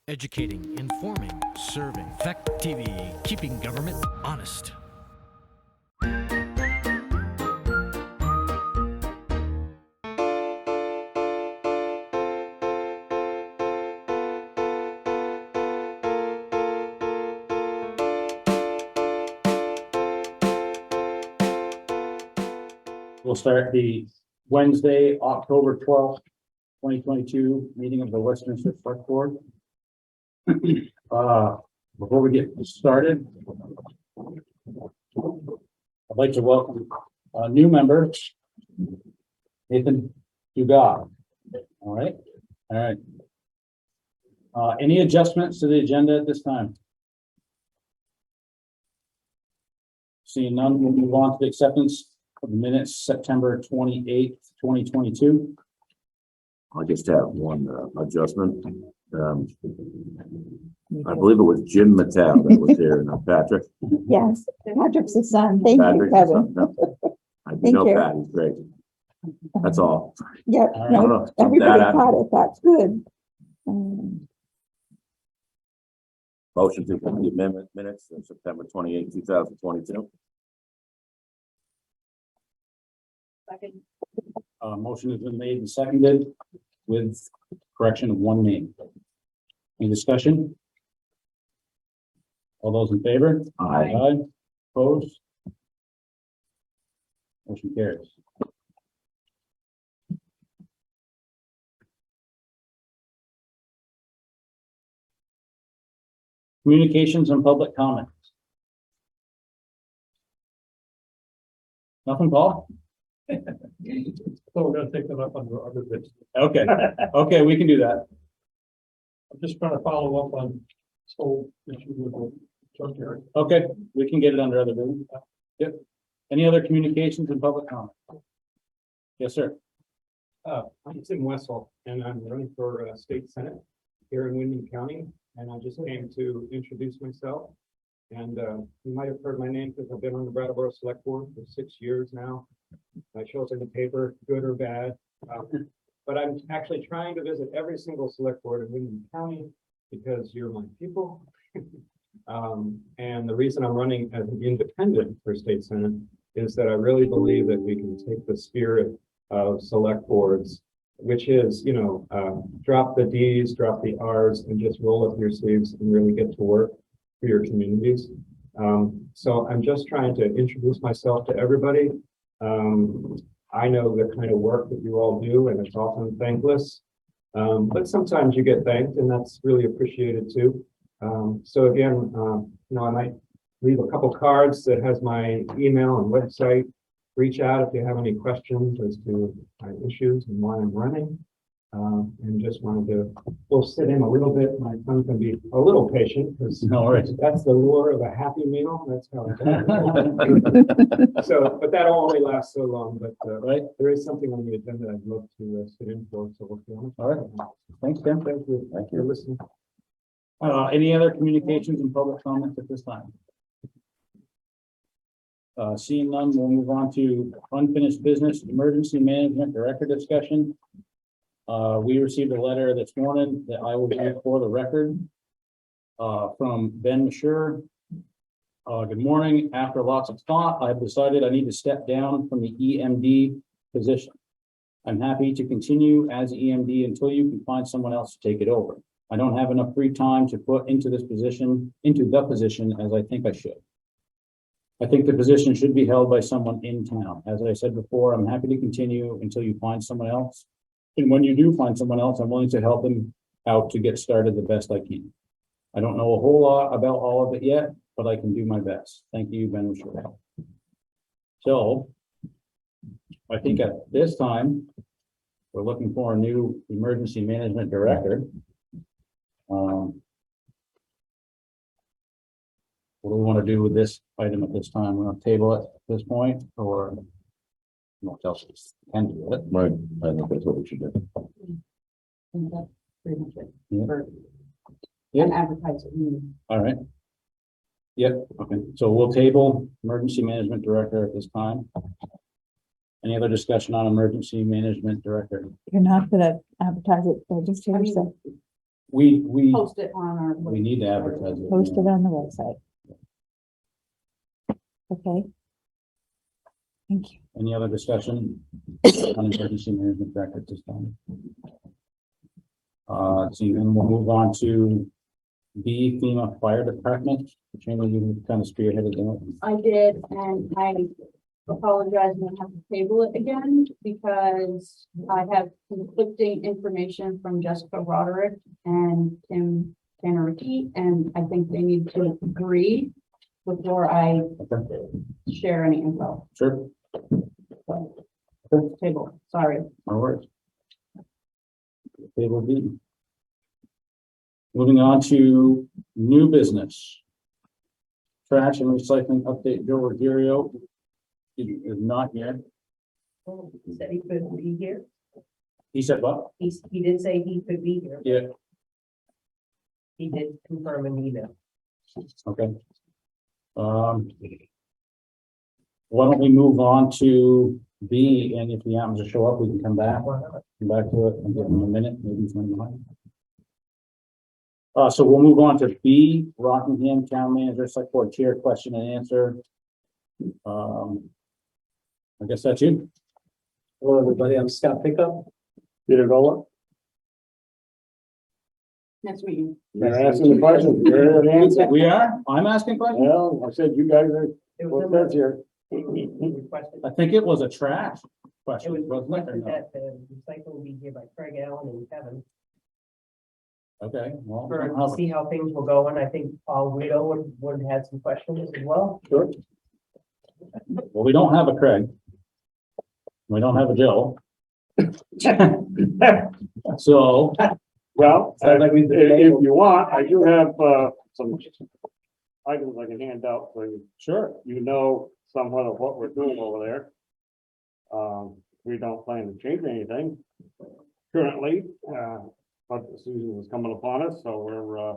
Educating, informing, serving. Fact TV, keeping government honest. We'll start the Wednesday, October 12th, 2022 meeting of the Westminster Select Board. Before we get started, I'd like to welcome a new member, Nathan Dugas. All right. Any adjustments to the agenda at this time? Seeing none, we'll move on to the acceptance of the minutes, September 28th, 2022. I just have one adjustment. I believe it was Jim Mattel that was here, not Patrick. Yes, Patrick's the son. Thank you, Patrick's Kevin. son, no. I Thank know you. Pat, he's great. That's all. Yep, All right. no, No, everybody that caught it. That's good. Motion to approve the amendment minutes of September 28, 2022. Motion has been made and seconded with correction of one name. Any discussion? All those in favor? Aye. Opposed? Motion carries. Communications and public comments. Nothing, Paul? So we're gonna take them up under other bits. Okay, okay, we can do that. I'm just trying to follow up on this whole issue with the junkyard. Okay, we can get it under other business. Yep. Any other communications and public comment? Yes, sir. I'm Tim Wessel, and I'm running for state senate here in Windham County, and I just came to introduce myself. And you might have heard my name because I've been on the Brattleboro Select Board for 6 years now. I show up in the paper, good or bad. But I'm actually trying to visit every single select board in Windham County because you're my people. And the reason I'm running as an independent for state senate is that I really believe that we can take the spirit of select boards, which is, drop the Ds, drop the Rs, and just roll up your sleeves and really get to work for your communities. So I'm just trying to introduce myself to everybody. I know the kind of work that you all do, and it's often thankless. But sometimes you get thanked, and that's really appreciated too. So again, I might leave a couple cards that has my email and website. Reach out if you have any questions as to my issues and why I'm running. And just wanted to, we'll sit in a little bit. My son can be a little patient because No worries. that's the lure of a happy meal. That's how it So, but that'll only last so long, but Right. there is something on the agenda I'd love to sit in for, so we'll be honest. All right. Thanks, Tim. Thank you. Thank you for listening. Any other communications and public comments at this time? Seeing none, we'll move on to unfinished business, emergency management director discussion. We received a letter this morning that I will read for the record from Ben Mashure. Good morning. After lots of thought, I've decided I need to step down from the EMD position. I'm happy to continue as EMD until you can find someone else to take it over. I don't have enough free time to put into the position as I think I should. I think the position should be held by someone in town. As I said before, I'm happy to continue until you find someone else. And when you do find someone else, I'm willing to help them out to get started the best I can. I don't know a whole lot about all of it yet, but I can do my best. Thank you, Ben Mashure. So I think at this time, we're looking for a new emergency management director. What do we want to do with this item at this time? We want to table it at this point, or what else can do it? Right, I think that's what we should do. And that's pretty much it. Yeah. For- Yeah. And advertise it. All right. Yep, okay, so we'll table emergency management director at this time. Any other discussion on emergency management director? You're not gonna advertise it, so just I hear mean, so. We post it on our. need to advertise it. Post it on the website. Okay. Thank you. Any other discussion on emergency management director at this time? So then we'll move on to B, FEMA Fire Department. Jamie, you kind of spearheaded that. I did, and I apologize and I have to table it again because I have conflicting information from Jessica Roderick and Tim Tannerity, and I think they need to agree before I Okay, share any info. sure, So, table, sorry. no worries. Table B. Moving on to new business. Trash and recycling update, Joe Rogerio is not here. He said he could be here. He said what? He did say he could be here. Yeah, He did confirm an email. okay. Why don't we move on to B, and if he happens to show up, we can come back to it and give him a minute, maybe he's running behind. So we'll move on to B, Rockingham Town Manager, Select Board Chair, question and answer. I guess that's you. Hello, everybody. I'm Scott Pickup. Peter Gola. Nice to meet you. You're asking the question. You're the answer. We are? I'm asking questions? Well, I said you guys are, It well, was that's here. he requested, I think it was a trash it question, was wasn't it, or requested no? that the recycling be here by Craig Allen and Kevin Okay, well, for to see how things were going. I think Paul Guido would have had some questions as well. Sure. we don't have a Craig. We don't have a Joe. So, Well, Sounds like we've been if you want, I do have, some items I can hand out, so sure, you know somewhat of what we're doing over there. We don't plan to change anything currently, but the season is coming upon us, so we're,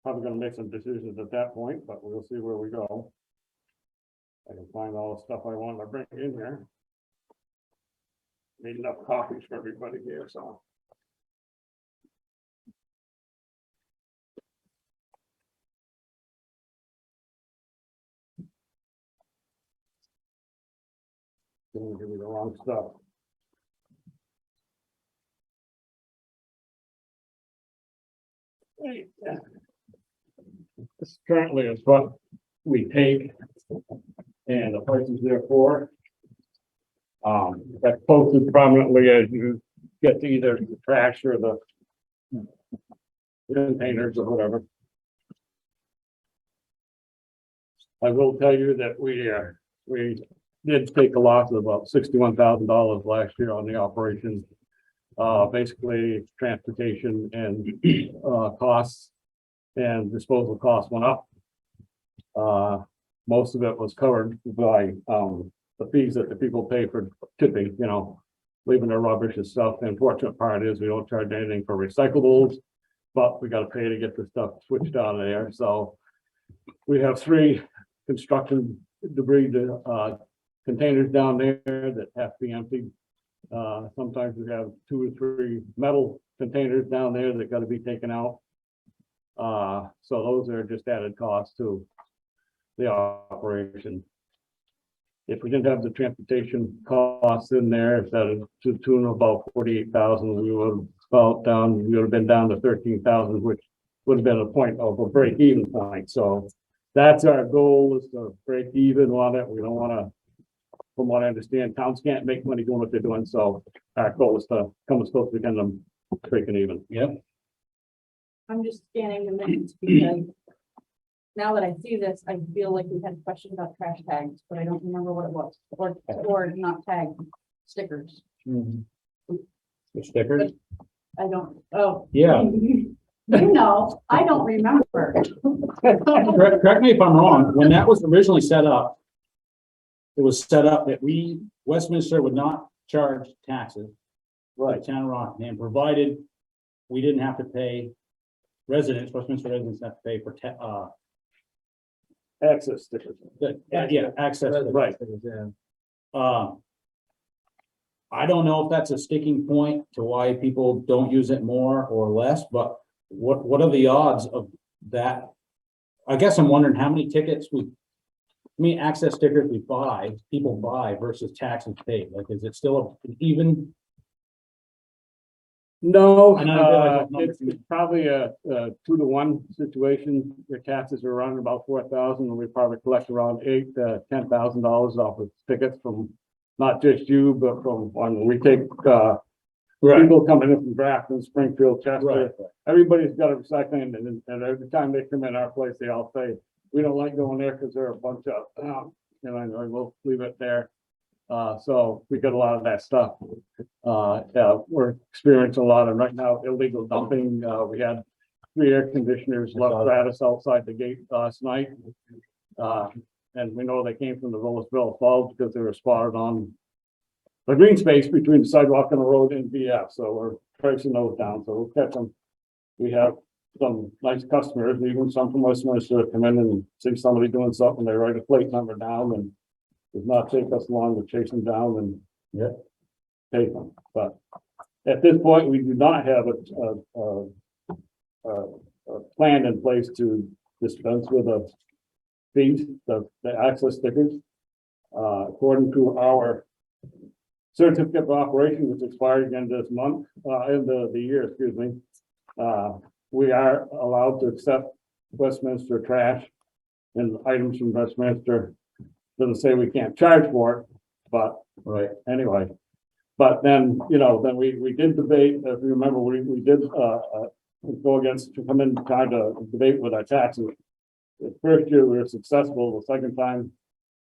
probably gonna make some decisions at that point, but we'll see where we go. I can find all the stuff I want to bring in here. Made enough copies for everybody here, so. Don't give me the wrong stuff. This currently is what we take. And the prices therefore. That's posted prominently as you get to either the trash or the containers or whatever. I will tell you that we did take a loss of about $61,000 last year on the operation. Basically transportation and, costs and disposal costs went up. Most of it was covered by, the fees that the people pay for tipping, leaving their rubbish and stuff. The unfortunate part is we don't charge anything for recyclables, but we gotta pay to get the stuff switched out of there. So we have 3 construction debris, containers down there that have to be emptied. Sometimes we have 2 or 3 metal containers down there that gotta be taken out. So those are just added costs to the operation. If we didn't have the transportation costs in there, if that is to the tune of about 48,000, we would have been down to 13,000, which would have been a point of a break even point. So that's our goal, is to break even on it. We don't want to, from what I understand, towns can't make money doing what they're doing. So our goal is to come as close as we can to breaking even. yep, I'm just scanning the minutes because now that I see this, I feel like we had a question about trash tags, but I don't remember what it was, or not tag stickers. the stickers, I don't, oh. yeah. You know, I don't remember. Correct me if I'm wrong, when that was originally set up, it was set up that Westminster would not charge taxes. Right, town of Rockingham, provided we didn't have to pay Westminster residents have to pay for Access stickers. yeah, access. Right. I don't know if that's a sticking point to why people don't use it more or less, but what are the odds of that? I guess I'm wondering how many tickets access stickers people buy versus taxes paid, like, is it still an even? No, And I realize those numbers it's probably a 2-to-1 situation. Your taxes are around about 4,000, and we probably collect around $8,000 to $10,000 off of tickets from not just you, but from when we take people coming in from Grafton, Springfield, Chester. Right. Everybody's got a recycling, and every time they come in our place, they all say, we don't like going there because they're a bunch of, and I will leave it there. So we get a lot of that stuff. Yeah, we're experiencing a lot of right now illegal dumping. We had 3 air conditioners left gratis outside the gate last night. And we know they came from the Rollisville Falls because they were spotted on the green space between the sidewalk and the road and VF. So we're tracing those down. So we'll catch them. We have some nice customers, even some from Westminster, come in and see somebody doing something. They write a plate number down, and does not take us long to chase them down and take them. But at this point, we do not have a plan in place to dispense with the fees, the access stickers. According to our certificate of operation, which expired again this month, end of the year, excuse me, we are allowed to accept Westminster trash and items from Westminster. Doesn't say we can't charge for it, but anyway. But then, then we did debate, if you remember, we did go against, to come in trying to debate with our taxes. The first year we were successful, the second time,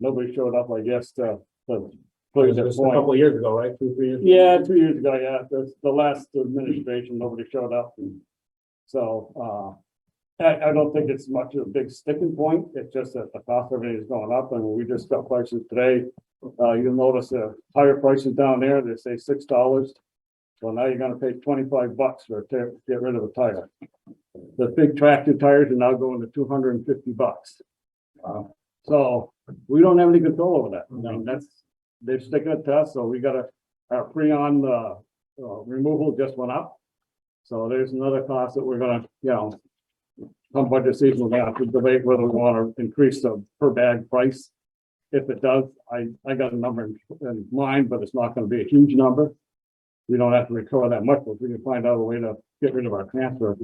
nobody showed up, I guess, to play their Just a point. couple of years ago, right? 2, 3 years? Yeah, 2 years ago, yeah, the last administration, nobody showed up. And so, I don't think it's much of a big sticking point. It's just that the cost of everything is going up, and we just got prices today. You'll notice the tire prices down there, they say $6. Well, now you're gonna pay $25 to get rid of a tire. The big tractor tires are now going to $250. So we don't have any control over that. I mean, they're sticking it to us, so we got our pre-on removal just went up. So there's another cost that we're gonna, come budget season, we're gonna have to debate whether we want to increase the per bag price. If it does, I got a number in mind, but it's not gonna be a huge number. We don't have to recover that much, but we can find out a way to get rid of our transfer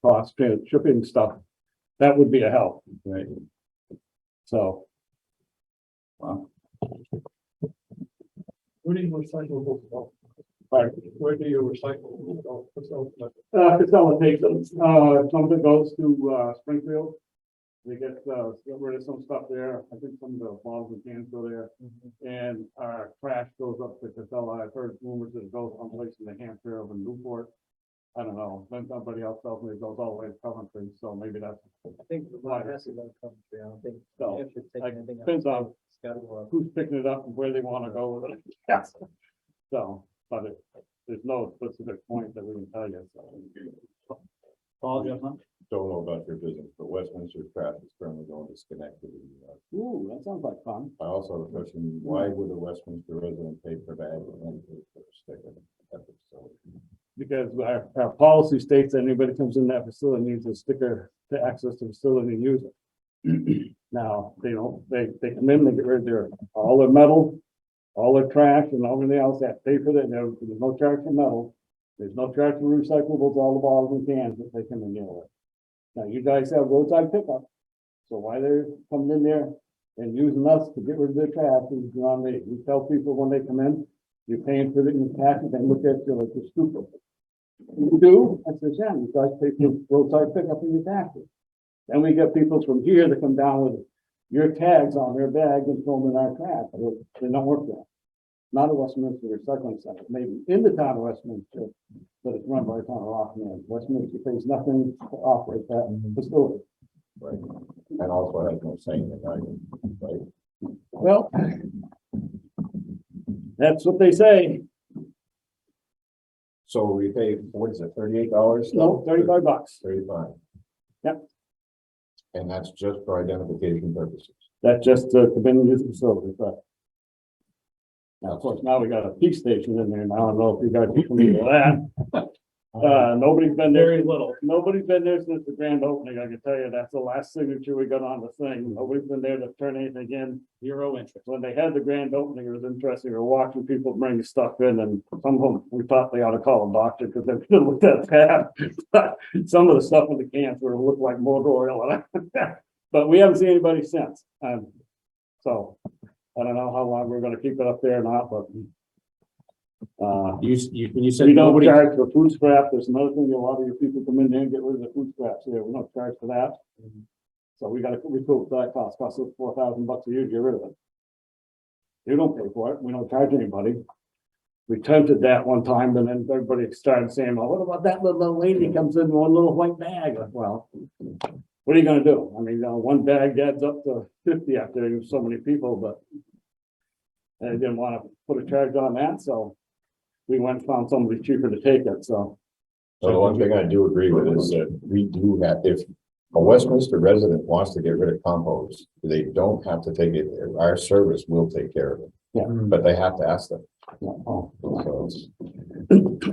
costs, shipping stuff. That would be a help. Right. So. Where do you recycle? Right. Where do you recycle? Casella takes them, some of it goes to Springfield. They get rid of some stuff there. I think some of the bottles and cans go there. And our trash goes up to Casella. I've heard rumors that it goes someplace in New Hampshire or Newport. I don't know. Then somebody else tells me it goes all the way to Coventry, so maybe that's. I think the line has to go to Coventry. I don't think. So, If it's taking like, anything depends else, on it's gotta go up. who's picking it up and where they want to go with it. Yes. So, but there's no specific point that we can tell you. So. Paul, do you have something? Don't know about your business, but Westminster trash is currently going to Schenectady. Ooh, that sounds like fun. I also have a question, why would a Westminster resident pay per bag and then pay for a sticker at the facility? Because our policy states that anybody comes in that facility needs a sticker to access the facility and use it. Now, they come in, they get rid of all their metal, all their trash and everything else, that pay for that. There's no charge for metal. There's no charge for recyclables, all the bottles and cans that they come in there with. Now, you guys have roadside pickup. So why they're coming in there and using us to get rid of their trash is beyond me. We tell people when they come in, you're paying for it in cash, and they look at you like you're stupid. You do? I said, yeah, you guys pay for roadside pickup in your taxes. Then we get people from here that come down with your tags on their bag and throw them in our trash. They don't work there. Not a Westminster Recycling Center, maybe in the town of Westminster, but it's run by the town of Rockland. Westminster pays nothing to operate that facility. Right. And also has no saying in it, right? Well, that's what they say. So we pay, what is it, $38? No, $35. 35. Yep. And that's just for identification purposes. That's just to come in and use the facility, but Now, of course, now we got a peak station in there, and I don't know if you guys are familiar with that. Nobody's been there. Very little. Nobody's been there since the grand opening, I can tell you, that's the last signature we got on the thing, nobody's been there to turn anything in. Zero interest. When they had the grand opening, it was interesting, we were watching people bring stuff in, and some of them, we thought they ought to call a doctor, because they could look that bad. But some of the stuff in the cans were looked like motor oil, but we haven't seen anybody since, so. I don't know how long we're gonna keep it up there or not, but. You said We don't nobody, charge for food scrap. There's another thing, a lot of your people come in there and get rid of the food scraps here. We don't charge for that. So we gotta recoup that cost us $4,000 a year to get rid of it. You don't pay for it. We don't charge anybody. We attempted that one time and then everybody started saying, well, what about that little lady comes in one little white bag? Like, well, what are you gonna do? I mean, one bag adds up to 50 after there's so many people, but they didn't want to put a charge on that, so we went and found somebody cheaper to take it, so. So the one thing I do agree with is that we do have, if a Westminster resident wants to get rid of compost, they don't have to take it, our service will take care of it. Yeah. But they have to ask them. Oh. So it's,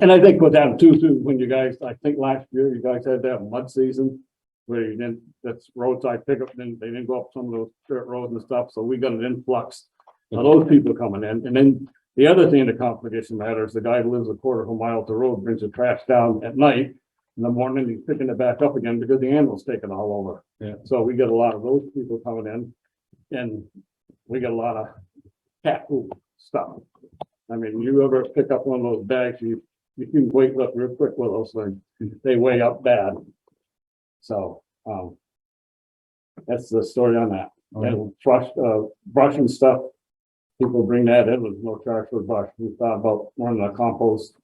And I think with that too, when you guys, I think last year you guys had that mud season where you didn't, that's roadside pickup, then they didn't go up some of those dirt roads and stuff, so we got an influx of those people coming in. And then the other thing, the complication matter is the guy who lives a quarter of a mile up the road brings the trash down at night. In the morning, he's picking it back up again because the animal's taking all over. Yeah. So we get a lot of those people coming in and we get a lot of cat food stuff. I mean, you ever pick up one of those bags, you can weight up real quick with those things. They weigh up bad. So, that's the story on that. And brush and stuff, people bring that in with no charge for brush. We thought about running a compost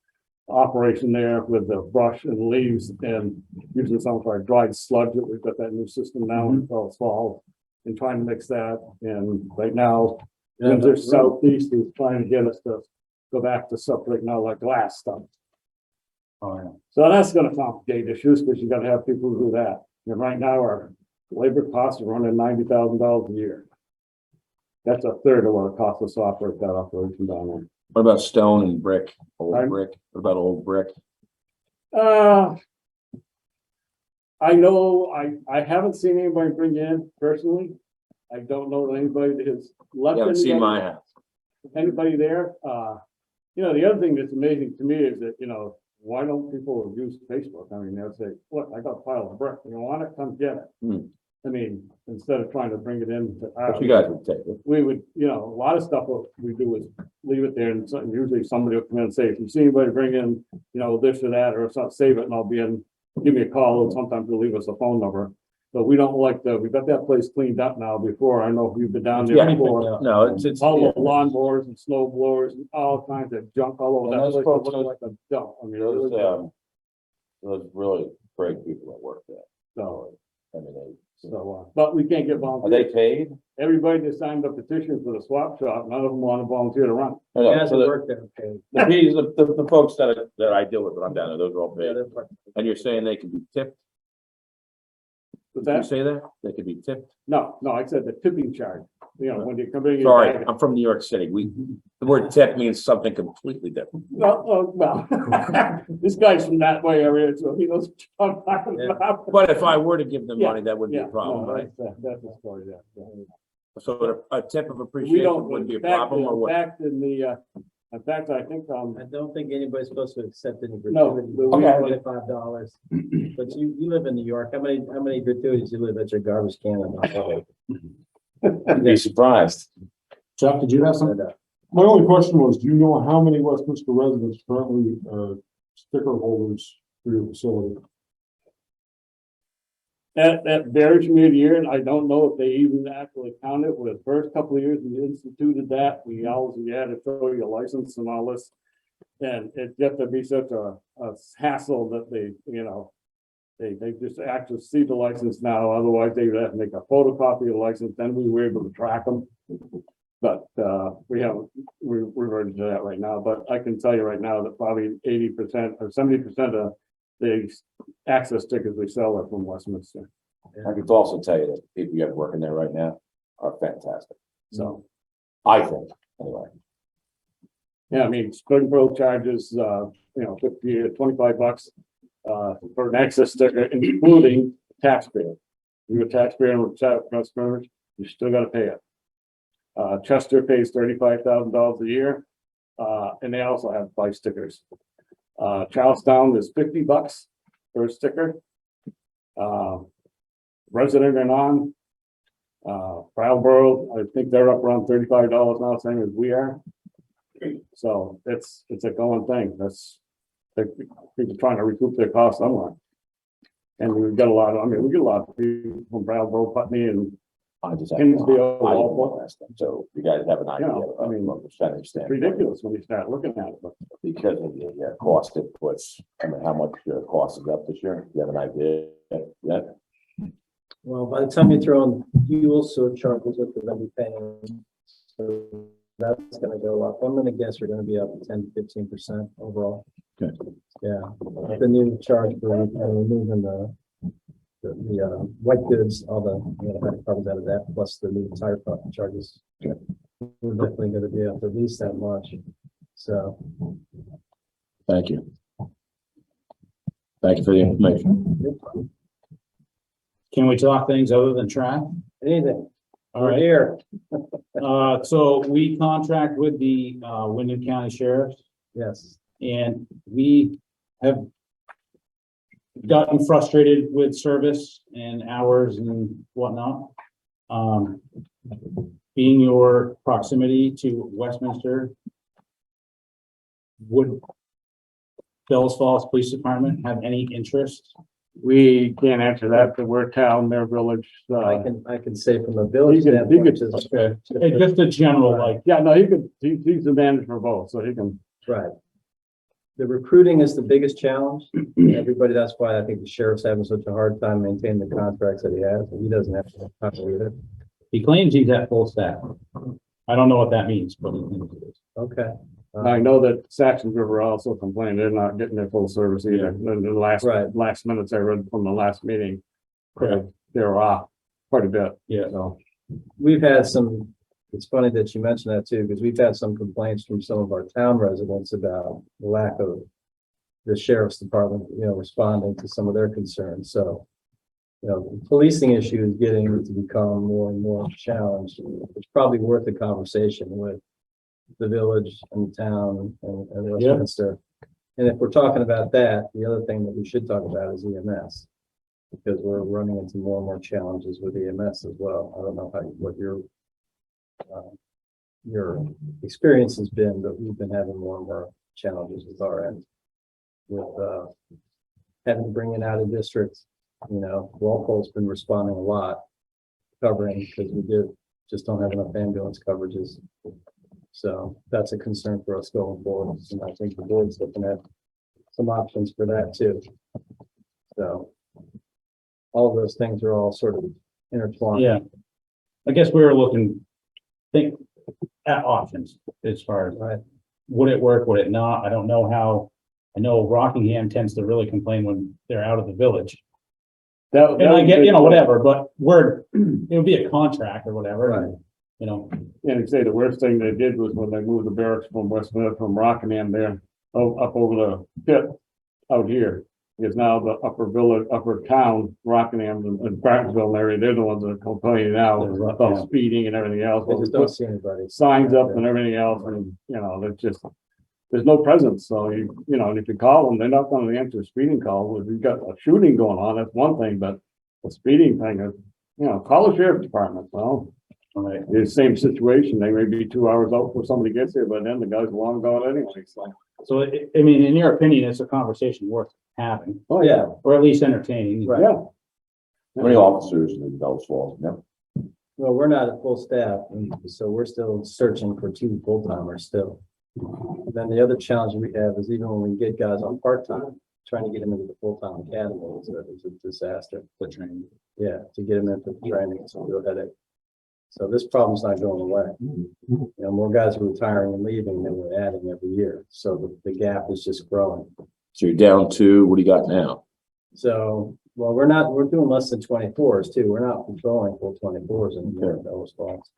operation there with the brush and leaves and using some of our dried sludge. We've got that new system now in fall and trying to mix that. And right now, Windsor Southeast is trying to get us to go back to stuff right now like glass stuff. oh, yeah. So that's gonna complicate issues because you gotta have people who do that. And right now our labor costs are running $90,000 a year. That's a third of what it costs us to operate that operation down there. What about stone and brick? Old Pardon? brick? What about old brick? I know, I haven't seen anybody bring in personally. I don't know anybody that has left. You haven't seen anybody. my house. Anybody there? The other thing that's amazing to me is that, why don't people use Facebook? I mean, they'll say, look, I got a pile of brick, you want it, come get it. I mean, instead of trying to bring it in to But you guys would take it. we would, a lot of stuff what we do is leave it there and usually somebody will come in and say, if you see anybody bring in, this or that, or something, save it and I'll be in, give me a call, and sometimes they'll leave us a phone number. But we don't like we got that place cleaned up now before, I know you've been down there Yeah. before. No, it's. All the lawnmowers and snow blowers and all kinds of junk all over And that those place, it folks looked are- like a dump. I mean, it was, Those really great people that work there. so, I mean, but we can't get are volunteers. they paid? Everybody that signed up petitions for the swap shop, none of them want to volunteer to run. No, so the- work there, okay. the folks that I deal with, when I'm down there, those are all paid. And you're saying they can be tipped? Was Did you that? say that? They could be tipped? No, I said the tipping charge, when you come in. Sorry, I'm from New York City. The word tip means something completely different. Well, this guy's from that way area, so he knows what I'm talking about. But if I were to give them Yeah, money, that wouldn't be Yeah, a problem, no, right? that's the story, yeah. So a tip of We appreciation don't, wouldn't be a in fact, problem or what? in fact, I think, I don't think anybody's supposed to accept any No, gratuity. the- Okay. $25. But you live in New York. How many gratuities you live at your garbage can? You'd be surprised. Chuck, did you have some? My only question was, do you know how many Westminster residents currently are sticker holders for your facility? That varies from year to year, and I don't know if they even actually count it. With the first couple of years we instituted that, we had to show you a license and all this. And it get to be such a hassle that they just actually see the license now, otherwise they would have to make a photocopy of the license, then we were able to track them. But we're ready to do that right now, but I can tell you right now that probably 80% or 70% of the access stickers we sell are from Westminster. I could also tell you that the people you have working there right now are fantastic. So, I think, anyway. Yeah, I mean, Springfield charges, $50 to $25, for an access sticker, including taxpayer. You're a taxpayer with customers, you still gotta pay it. Chester pays $35,000 a year, and they also have 5 stickers. Charlestown is $50 for a sticker. Resident and non. Brattleboro, I think they're up around $35 now, same as we are. So it's a going thing. People trying to recoup their costs somewhere. And we've got we get a lot of people from Brattleboro, Putney, and I just. Kinsville, I Walpole. So you guys have an idea. I mean, from a percentage It's standpoint. ridiculous when you start looking at it, but Because of the cost inputs, I mean, how much cost is up this year? You have an idea yet? Well, by the time you throw in fuel surcharges, what they're gonna be paying, so that's gonna go up. I'm gonna guess we're gonna be up 10 to 15% overall. Okay. Yeah, the new charge for removing the white goods, all the, that covers out of that, plus the new tire pump charges. Okay. We're definitely gonna be up at least that much, so. Thank you. Thank you for the information. Can we talk things other than track? Anything, All we're right, here, so we contract with the, Wyndham County Sheriff's, yes. and we have gotten frustrated with service and hours and whatnot. Being your proximity to Westminster, would Bells Falls Police Department have any interest? we can't answer that, but we're town, their village. I can say from a village He could- he standpoint, could- just- Okay, Hey, just a general, like, Yeah, no, he's the manager for both, so he can. right. The recruiting is the biggest challenge. Everybody, that's why I think the sheriff's having such a hard time maintaining the contracts that he has. He doesn't have to cover either. he claims he's at full staff. I don't know what that means, but he thinks it is. Okay. I know that Saxon River also complained they're not getting their full service either. In the Right. last minutes I read from the last meeting, Correct. they're off quite a bit. Yeah. So, We've had some, it's funny that you mentioned that too, because we've had some complaints from some of our town residents about the lack of the sheriff's department, responding to some of their concerns. So, the policing issue is getting to become more and more challenged. It's probably worth a conversation with the village and the town and Westminster. And if we're talking about that, the other thing that we should talk about is EMS. Because we're running into more and more challenges with EMS as well. I don't know what your experience has been, but we've been having more and more challenges with our end. With having to bring in out of districts, Walpole's been responding a lot, covering, because we just don't have enough ambulance coverages. So that's a concern for us going forward, and I think the board's looking at some options for that too. So all of those things are all sort of intertwined. Yeah. I guess we were think at options as far as, Right. would it work, would it not? I don't know how. I know Rockingham tends to really complain when they're out of the village. And I get, whatever, but it would be a contract or whatever. Right. and say the worst thing they did was when they moved the barracks from Westminster, from Rockingham there, up over the pit out here. Is now the upper town, Rockingham and Bartonville area, they're the ones that are complaining now Yeah. about speeding and everything else. I just don't see anybody. Signs up and everything else, and, there's no presence, so and if you call them, they're not gonna answer a speeding call. If you've got a shooting going on, that's one thing, but the speeding thing is, call the sheriff's department, well, Right. the same situation, they may be 2 hours out before somebody gets here, but then the guy's long gone anyway, so. So, I mean, in your opinion, it's a conversation worth having, Oh, Yeah, or at least entertaining. Right. Yeah. How many officers in Bells Falls? No. well, we're not at full staff, so we're still searching for 2 full-timers still. Then the other challenge we have is even when we get guys on part-time, trying to get them into the full-time academy is a disaster. The training. Yeah, to get them into the training, it's a real headache. So this problem's not going away. More guys are retiring and leaving than we're adding every year. So the gap is just growing. So you're down to, what do you got now? So, well, we're doing less than 24s too. We're not patrolling full 24s in Bellows Falls.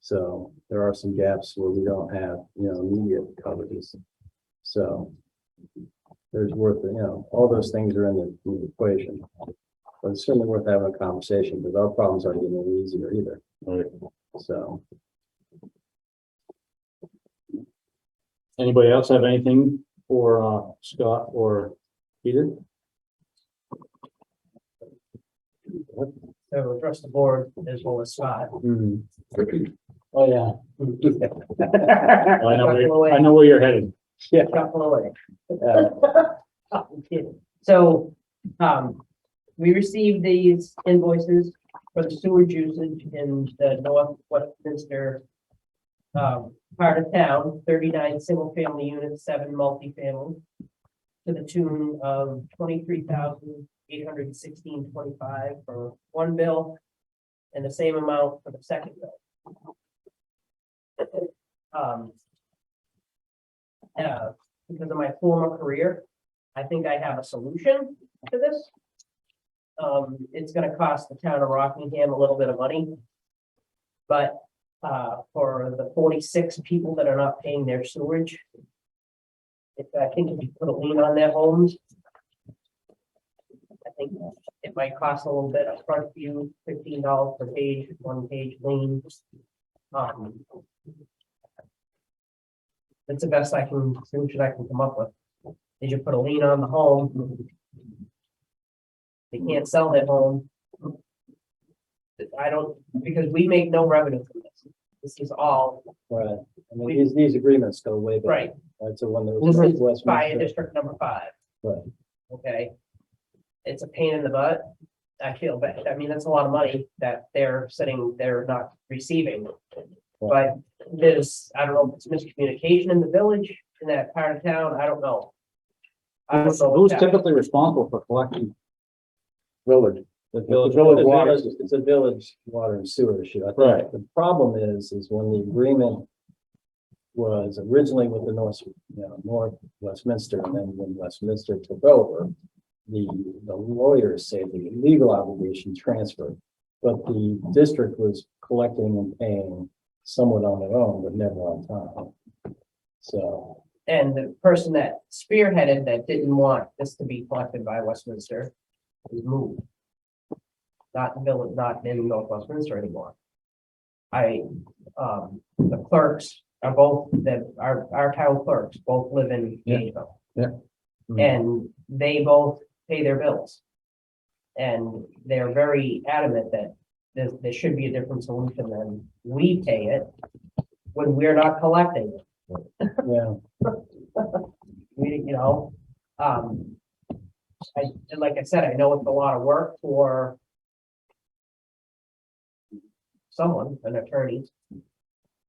So there are some gaps where we don't have, immediate coverages. So there's worth, all those things are in the equation. But it's certainly worth having a conversation because our problems aren't getting any easier either. Right. So. Anybody else have anything for Scott or Peter? So address the board as well as Scott. Oh, yeah. I know where you're headed. Shuffle away. I'm kidding. So, we received these invoices for the sewage usage in the North Westminster part of town, 39 single-family units, 7 multifamily, to the tune of $23,816.25 for one bill, and the same amount for the second bill. Because of my former career, I think I have a solution to this. It's gonna cost the town of Rockingham a little bit of money. But for the 46 people that are not paying their sewage, I think if you put a lien on their homes, I think it might cost a little bit upfront for you, $15 per page, 1-page lien. That's the best solution I can come up with. Is you put a lien on the home. They can't sell their home. Because we make no revenue from this. This is all, Right. I mean, these agreements go way back. right, Right. So when there this was is Westminster- fire district number 5. Right. Okay. It's a pain in the butt. I feel bad. I mean, that's a lot of money that they're not receiving. But there's, I don't know if it's miscommunication in the village, in that part of town, I don't know. Who's typically responsible for collecting? Village. The village water, it's a village water and sewer issue. I think Right. The problem is when the agreement was originally with the North Westminster, and then when Westminster took over, the lawyers say the legal obligation transferred, but the district was collecting and paying somewhat on their own, but never on time. So. And the person that spearheaded that didn't want this to be collected by Westminster was moved. Not in village, not in North Westminster anymore. The clerks are both, our town clerks both live in Gainesville. Yeah. And they both pay their bills. And they're very adamant that there should be a different solution than we pay it when we're not collecting it. Yeah. Like I said, I know it's a lot of work for someone, an attorney,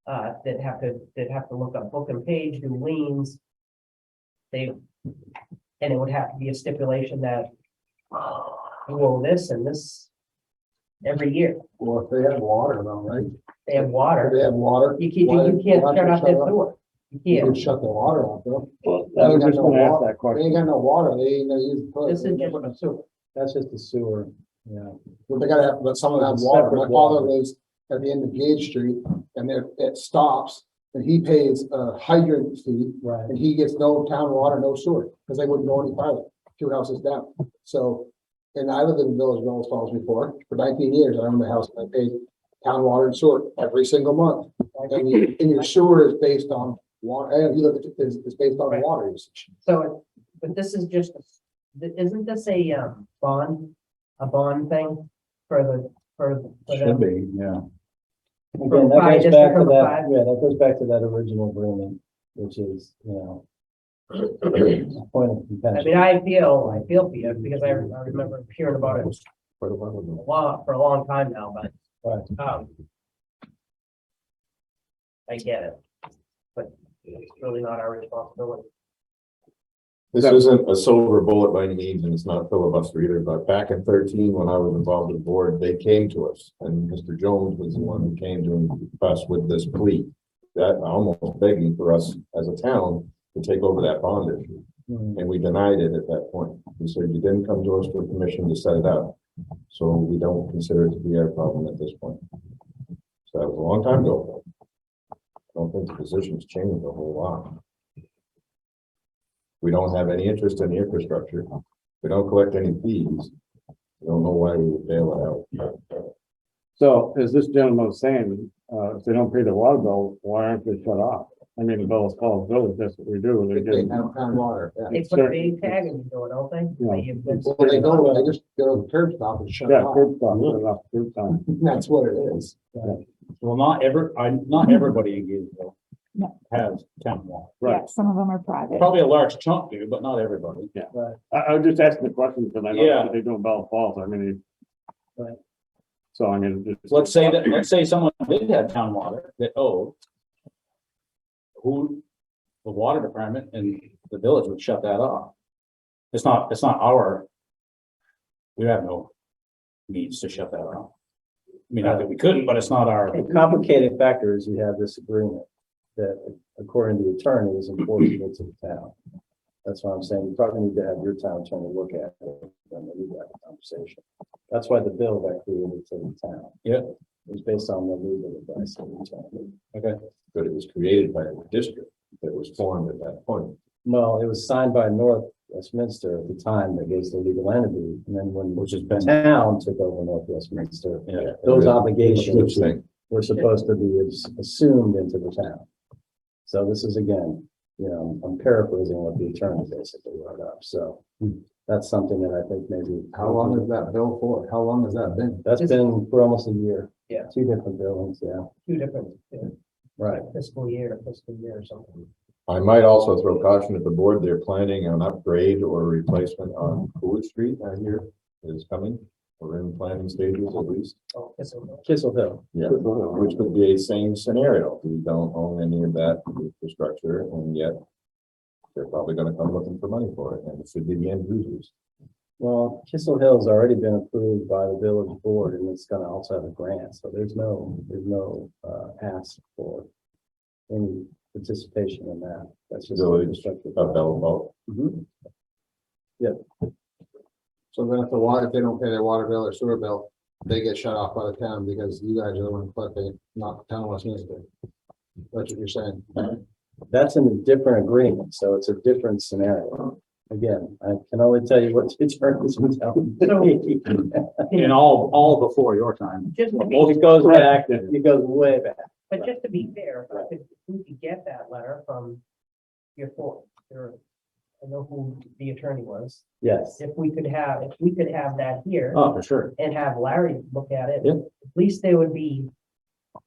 that have to look up book and page, do liens. And it would have to be a stipulation that you owe this and this every year. Well, if they have water now, right? They have water. If they have water. You can't shut off their sewer. You You can can't. shut the water off, though. I was just gonna ask that They ain't question. got no water, they ain't gonna use the toilet. This is just a sewer. That's just the sewer. Yeah. But they gotta have, but some of them have It's water. separate My father water. lives at the end of Gage Street, and there, it stops, and he pays a hydrant fee, Right. and he gets no town water, no sewer, because they wouldn't go any farther, 2 houses down. So, and I lived in Village of Bellows Falls before, for 19 years, I owned the house, and I paid town water and sewer every single month. And your sewer is based on water, and you look at, it's based on Right. water usage. So, but this is just, isn't this a bond thing for them? be, yeah. Again, From that five, goes district back to number that, 5? yeah, that goes back to that original agreement, which is, a point of I contention. mean, I feel for you because I remember hearing about it for a long time now, but, Right. I get it. But it's really not our responsibility. This isn't a silver bullet by any means, and it's not filibuster either, but back in 13, when I was involved with the board, they came to us, and Mr. Jones was the one who came to us with this plea. That almost begging for us as a town to take over that bond issue, and we denied it at that point. We said, you didn't come to us for permission to set it up, so we don't consider it to be our problem at this point. That was a long time ago. I don't think the position's changed a whole lot. We don't have any interest in the infrastructure. We don't collect any fees. I don't know why we would bail it out. So as this gentleman was saying, if they don't pay their water bill, why aren't they shut off? I mean, the bill is called village, that's what we do. They They get, have town water, yeah. They put a big tag in the door, don't they? Yeah. Well, they don't, they just go to the curb stop and shut it yeah, off. curb stop, shut off, curb stop. That's what it is. Well, not everybody in Gainesville No. has town water. Right. Yeah, some of them are private. Probably a large chunk do, but not everybody. I was just asking the question because I know Yeah. what they do in Bell Falls. I mean. Right. So I mean. it's- Let's say someone did have town water that owed. Who, the water department and the village would shut that off. It's not our. We have no means to shut that off. I mean, not that we couldn't, but it's not our, The complicated factor is you have this agreement that, according to the attorney, is enforceable to the town. That's why I'm saying you probably need to have your town attorney look at it when we have a conversation. That's why the bill got created to the town. Yeah. It was based on the legal advice of the attorney. okay, But it was created by a district that was formed at that point. Well, it was signed by North Westminster at the time that gave the legal entity, and then when which has the been, town took over North Westminster, yeah, those obligations Thing. were supposed to be assumed into the town. So this is again, I'm paraphrasing what the attorney basically wrote up, so that's something that I think maybe. How long is that bill for? How long has that been? That's been for almost a year. Yeah. 2 different buildings, yeah, Two different right. fiscal year or something. I might also throw caution at the board. They're planning an upgrade or replacement on Coolidge Street, I hear, is coming. We're in planning stages at least. Oh, it's a- Kissel Hill. Yeah, which would be a same scenario. We don't own any of that infrastructure, and yet they're probably gonna come looking for money for it, and it should be the end users. Well, Kissel Hill's already been approved by the village board, and it's gonna also have a grant, so there's no ask for any participation in that. That's just. Village infrastructure. of Belleville. Mhm. So then if if they don't pay their water bill or sewer bill, they get shut off by the town because you guys are the one collecting, not the town of Westminster. That's what you're saying. That's in a different agreement, so it's a different scenario. Again, I can only tell you what the attorneys would tell me. and all before your time. Just to be, It goes back, it goes way back. but just to be fair, if we could get that letter from I know who the attorney was. Yes, If we could have that here Oh, for sure. and have Larry look at it, Yeah. at least there would be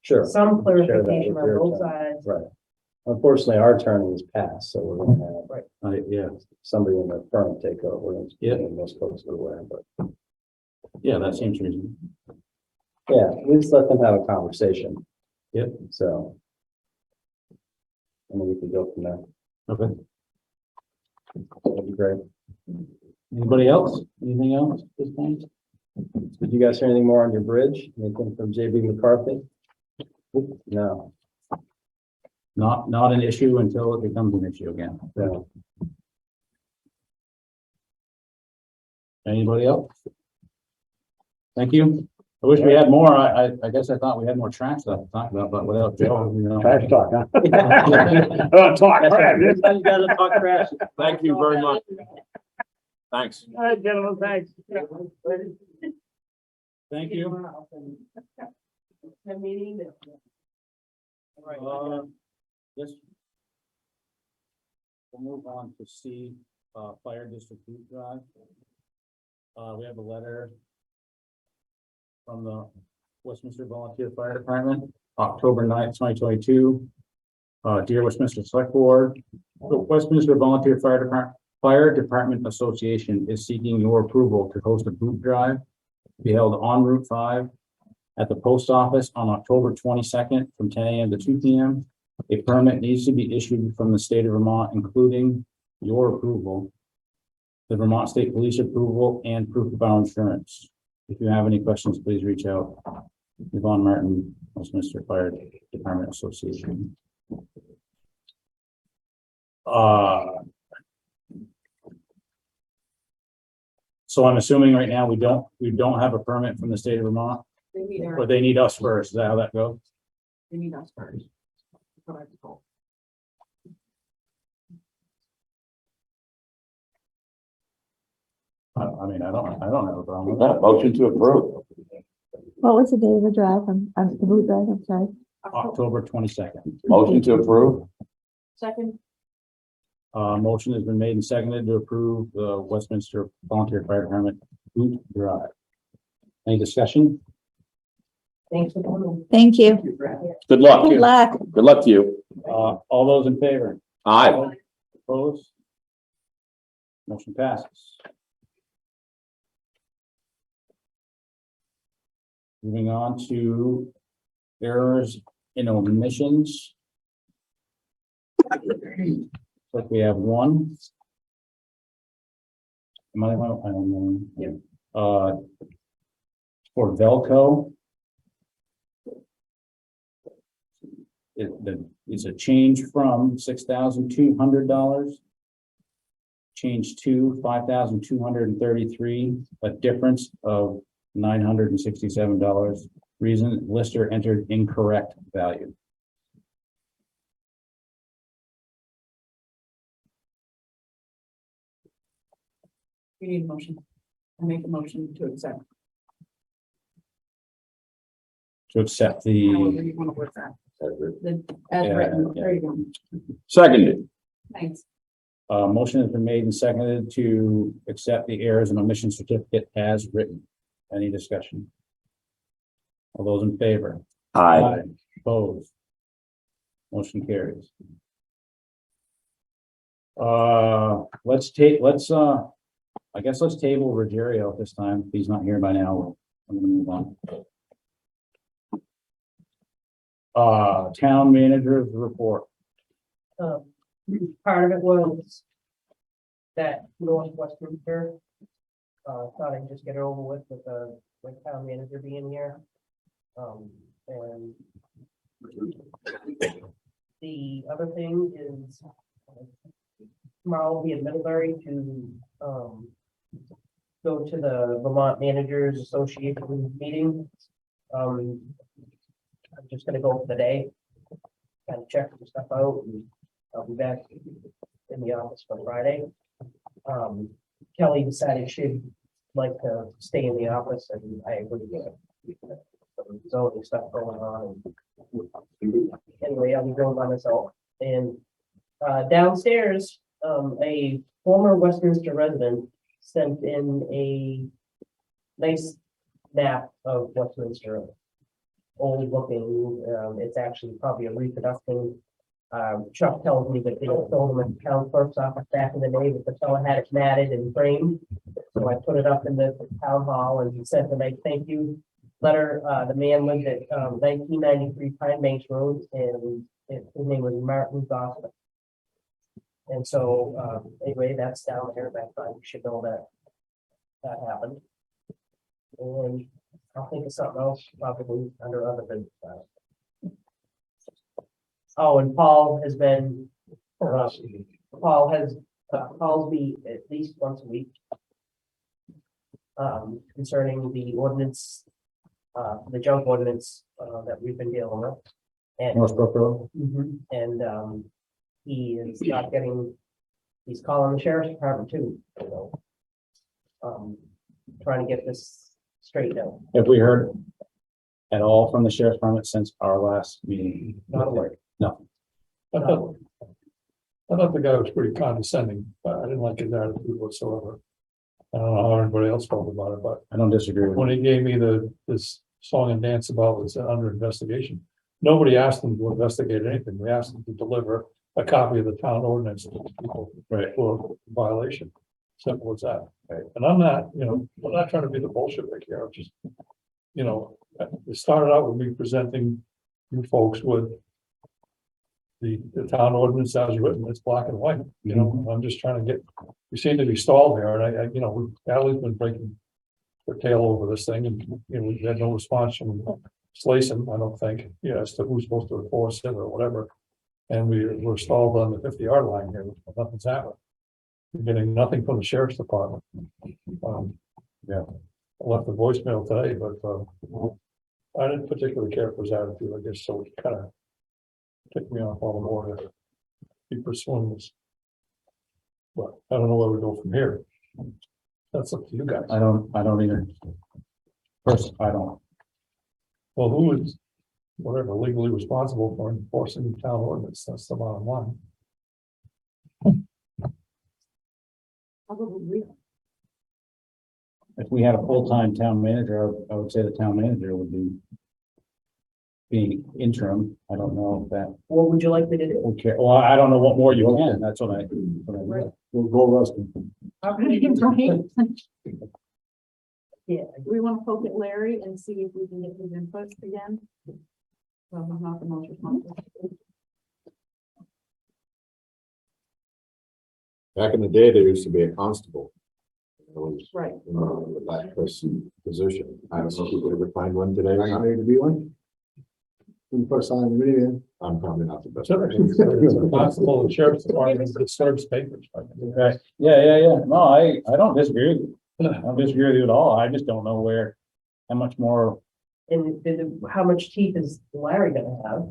sure. some Share that clarification with on your both attorney. sides. Right. Unfortunately, our term is passed, so we're gonna have Yeah, somebody in the firm take over. And Yeah. most folks are aware, but yeah, that seems reasonable. yeah, we just let them have a conversation. Yep. So. And then we can go from there. Okay. That'd be great. Anybody else? Anything else this time? Did you guys hear anything more on your bridge? Anything from JB McCarthy? No, Not an issue until it becomes an issue again. no. Anybody else? Thank you. I wish we had more. I guess I thought we had more trash stuff to talk about, but without Joe, Trash talk, huh? Talk trash. You gotta talk trash. Thank you very much. Thanks. All right, gentlemen, thanks. Thank you. The meeting. This. We'll move on to C, Fire District Boot Drive. We have a letter from the Westminster Volunteer Fire Department, October 9th, 2022. Dear Westminster Select Board, the Westminster Volunteer Fire Department Association is seeking your approval to host a boot drive to be held on Route 5 at the post office on October 22nd from 10 a.m. to 2 p.m. A permit needs to be issued from the state of Vermont, including your approval, the Vermont State Police approval, and proof of our insurance. If you have any questions, please reach out. Yvonne Martin, Westminster Fire Department Association. So I'm assuming right now we don't have a permit from the state of Vermont, or they need us first. Is that how that goes? You need us first. I mean, I don't have a problem with Yeah, that. motion to approve. What was the date of the drive? The boot drive, I'm sorry. October 22nd. Motion to approve. Second, Motion has been made and seconded to approve the Westminster Volunteer Fire Department boot drive. Any discussion? Thanks for coming. Thank you. Good luck. Good luck. Good luck to you. All those in favor? Aye. Opposed? Motion passes. Moving on to errors and omissions. Like we have one. Am I don't know. Yeah. For Velco. It's a change from $6,200. Change to $5,233, a difference of $967. Reason lister entered incorrect value. you need a motion. I make a motion to accept. To accept However the, you want to work that. As Yeah, written. yeah. There you go. Seconded. Thanks. motion has been made and seconded to accept the errors and omission certificate as written. Any discussion? All those in favor? Aye. Opposed? Motion carries. I guess let's table Ruggiero at this time. If he's not here by now, I'm gonna move on. Town manager's report. Part of it was that North Westminster, thought I'd just get it over with town manager being here. And the other thing is tomorrow will be in Middlebury to, go to the Vermont Managers Association meeting. I'm just gonna go for the day, kind of check some stuff out, and I'll be back in the office for Friday. Kelly decided she'd like to stay in the office, and I agree with it. Some zoning stuff going on. And anyway, I'll be going by myself. And downstairs, a former Westminster resident sent in a nice map of Westminster. Old looking, it's actually probably a reproduction. Chuck tells me that they sold them at the town clerk's office back in the day, but the fellow had it matted and framed. So I put it up in the town hall and he sent a nice thank you letter. The man lived at 1993 Pine Banks Road, and his name was Martin Gossett. And so anyway, that's down there. That you should know that happened. And I'll think of something else probably under other business. Oh, and Paul has been, Paul has calls me at least once a week. Concerning the ordinance, the junk ordinance that we've been dealing with. And Northbrook Road. and he is not getting, he's calling the sheriff's department too, you know. Trying to get this straightened out. Have we heard at all from the sheriff's department since our last meeting? Not a word. No. I thought the guy was pretty condescending, but I didn't like his attitude whatsoever. I don't know how everybody else felt about it, but I don't disagree with when you. he gave me this song and dance about was under investigation. Nobody asked him to investigate anything. We asked him to deliver a copy of the town ordinance to people Right. for violation. Simple as that. And I'm not, I'm not trying to be the Bolshevik here. I'm just, it started out with me presenting you folks with the town ordinance as written. It's black and white, I'm just trying to get, we seem to be stalled here, and Ally's been breaking her tail over this thing, and, we've had no response from Slayson, I don't think, as to who's supposed to enforce it or whatever. And we're stalled on the 50-yard line here, nothing's happened. We're getting nothing from the sheriff's department. I left a voicemail today, but I didn't particularly care for his attitude, I guess, so it kind of took me off all the more to keep pursuing this. But I don't know where we go from here. That's up to you guys. I don't either. First, I don't. Well, who is, whatever, legally responsible for enforcing the town ordinance? That's the bottom line. If we had a full-time town manager, I would say the town manager would be interim. I don't know if that What would you like me to do? would care. Well, I don't know what more you can. That's what I. We'll go Rusty. Yeah, Do we want to poke at Larry and see if we can get his input again? Well, he's not the most responsible. Back in the day, there used to be a constable. It was, Right. the black person position. I don't know if you could ever find one today. I got ready to be one. When you put a sign in the video. I'm probably not the best. It's a constable and sheriff's department that serves papers. Okay. Yeah. No, I don't disagree with you. I don't disagree with you at all. I just don't know how much more. and how much teeth is Larry gonna have?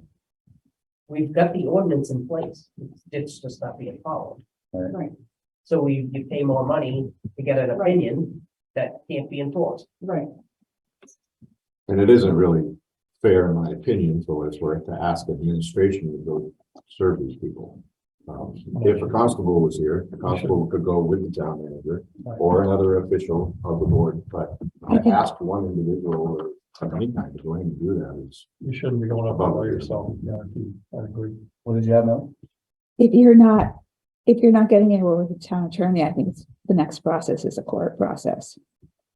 We've got the ordinance in place, it's just not being followed. Right. So you pay more money to get an opinion that can't be enforced. Right. And it isn't really fair, in my opinion, for what it's worth, to ask administration to go serve these people. If a constable was here, the constable could go with the town manager or another official of the board, but I asked one individual or of any kind to go in and do that is. You shouldn't be going up all by yourself. Yeah, I agree. What did you have now? If you're not getting anywhere with the town attorney, I think the next process is a court process.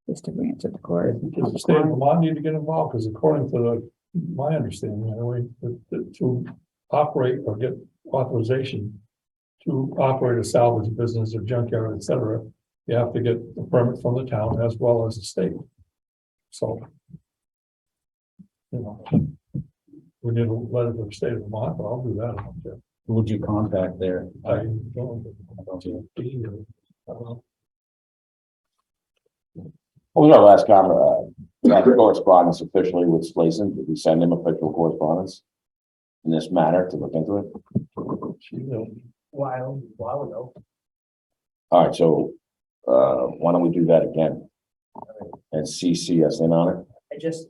Is to bring it to the court. Does the state of Vermont need to get involved? Because according to my understanding, anyway, to operate or get authorization to operate a salvage business or junkyard, et cetera, you have to get a permit from the town as well as the state. So, we need a letter from the state of Vermont, but I'll do that. I don't care. Who would you contact there? I don't. What was our last correspondence officially with Slason? Did we send him official correspondence in this matter to look into it? While ago. All right, so, why don't we do that again? And CC us in on it? I just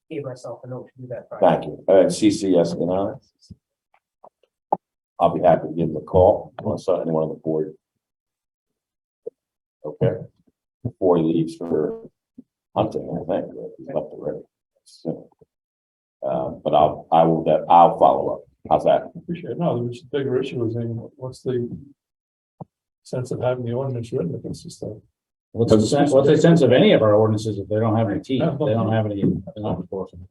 gave myself a note to do that. Friday. Thank you. CC us in on it. I'll be happy to give him a call, unless anyone on the board. Okay, before he leaves for hunting, I think, he's left already. So, but I'll follow up. How's that? Appreciate it. No, the bigger issue is what's the sense of having the ordinance written if it's just a. What's the sense of any of our ordinances if they don't have any teeth? They don't have any enforcement.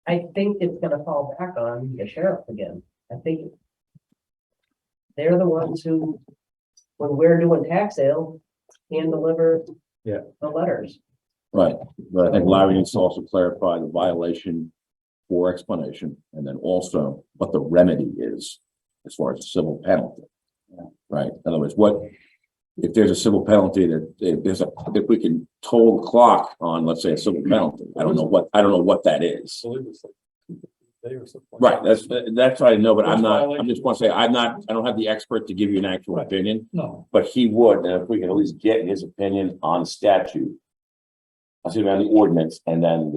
I think it's gonna fall back on the sheriff again. I think they're the ones who, when we're doing tax sale, hand deliver the letters. Right, but I think Larry needs to also clarify the violation for explanation, and then also what the remedy is as far as civil penalty. Right, in other words, if there's a civil penalty if we can toll the clock on, let's say, a civil penalty, I don't know what that is. Right, that's what I know, but I just want to say, I don't have the expert to give you an actual opinion. No. But he would, and if we can at least get his opinion on statute. I see on the ordinance, and then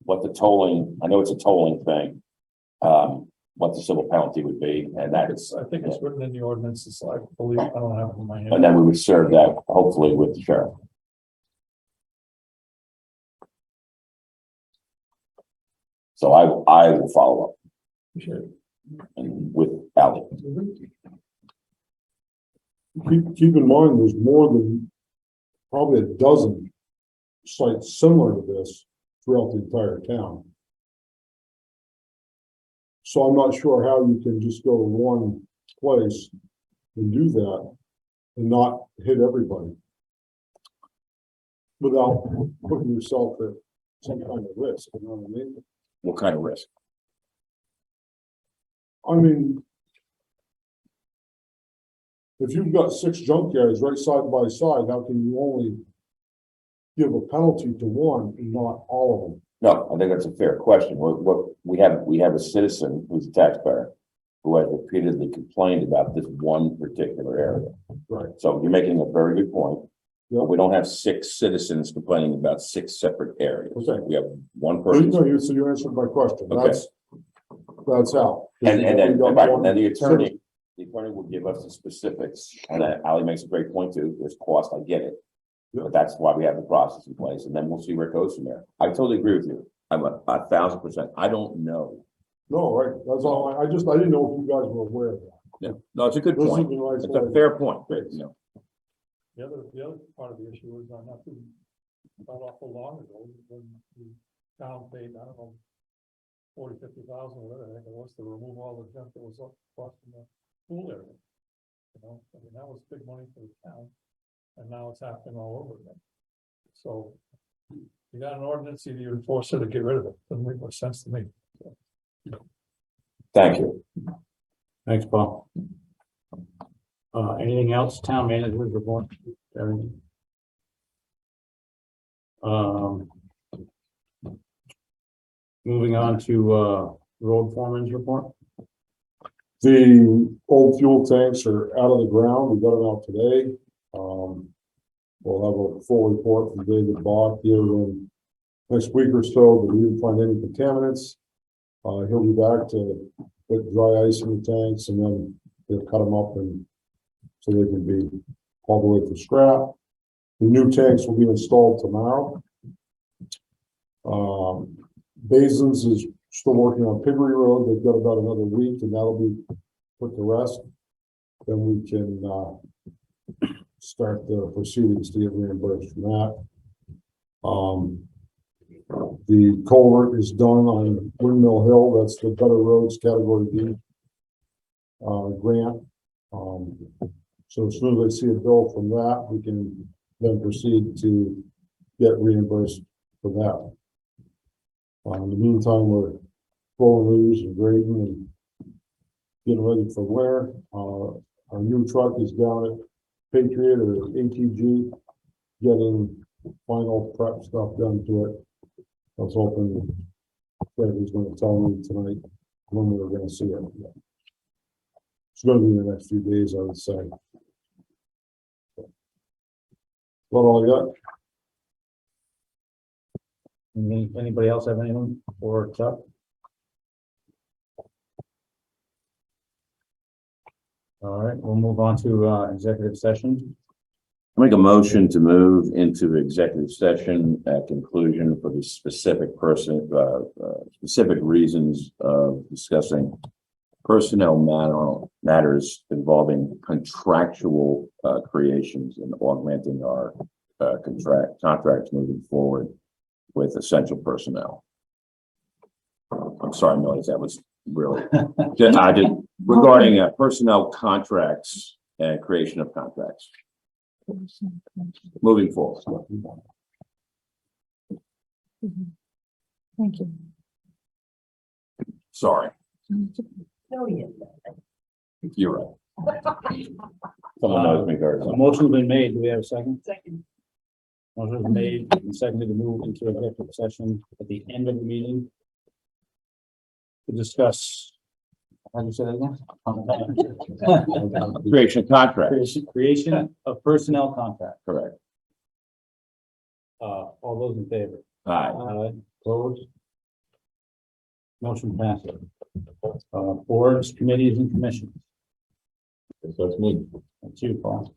what the tolling, I know it's a tolling thing. What the civil penalty would be, and I think it's written in the ordinance, so I believe, I don't have it in my head. and then we would serve that hopefully with the sheriff. So I will follow up and with Ally. Keep in mind, there's more than probably a dozen sites similar to this throughout the entire town. So I'm not sure how you can just go to one place and do that and not hit everybody without putting yourself at some kind of risk, you know what I mean? What kind of risk? I mean, if you've got 6 junkyards right side by side, how can you only give a penalty to one and not all of them. No, I think that's a fair question. What we have a citizen who's a taxpayer who has repeatedly complained about this one particular area. Right. So you're making a very good point. Yeah. We don't have 6 citizens complaining about 6 separate areas. Okay. We have one So person. you answered my question. Okay. That's how. And then, We got right, one and the citizen. attorney will give us the specifics, and Ally makes a great point too, there's cost, I get it. Yeah. But that's why we have the process in place, and then we'll see where it goes from there. I totally agree with you. I'm 1,000%. I don't know. No, right, that's all, I didn't know if you guys were aware of that. Yeah, no, it's a good This point. is nice It's a way. fair point, but, you know, The other part of the issue is not awful long ago, when the town paid, I don't know, 40,000-50,000, whatever, I think it was, to remove all the junk that was up across from the pool area. You know, I mean, that was big money for the town, and now it's happening all over again. So you got an ordinance, either you enforce it or get rid of it, doesn't make much sense to me. thank you. Thanks, Paul. Anything else, town managers report? Everything? Moving on to, road foreman's report. The old fuel tanks are out of the ground, we got them out today. We'll have a full report from David Bach here in next week or so, but we didn't find any contaminants. He'll be back to put dry ice in the tanks, and then they'll cut them up and so they can be all the way for scrap. The new tanks will be installed tomorrow. Basins is still working on Piggery Road. They've got about another week, and that'll be put to rest. Then we can start the proceedings to get reimbursed from that. The culvert is done on Windmill Hill. That's the Better Roads Category D grant. So as soon as I see a bill from that, we can then proceed to get reimbursed for that. In the meantime, we're pulling leaves and grading and getting ready for wear. Our new truck is down at Patriot or ATG, getting final prep stuff done to it. I was hoping Fred was going to tell me tonight when we were going to see it. It's going to be in the next few days, I would say. What all you got? Anybody else have anything for Chuck? All right, we'll move on to executive session. Make a motion to move into executive session at conclusion for the specific specific reasons of discussing personnel matters involving contractual creations and augmenting our contracts moving forward with essential personnel. I'm sorry, Millie, that was really I did regarding personnel contracts and creation of contracts moving forward. Thank you. Sorry, No, yeah. you're right. Someone knows me very A well. motion's been made. Do we have a second? Second. Motion's made and seconded to move into executive session at the end of the meeting to discuss. How do you say that again? Creation of contracts, Creation of personnel contract. correct. All those in favor? Aye. Opposed? Motion passes. Boards, committees, and commissions. That's me. That's you, Paul.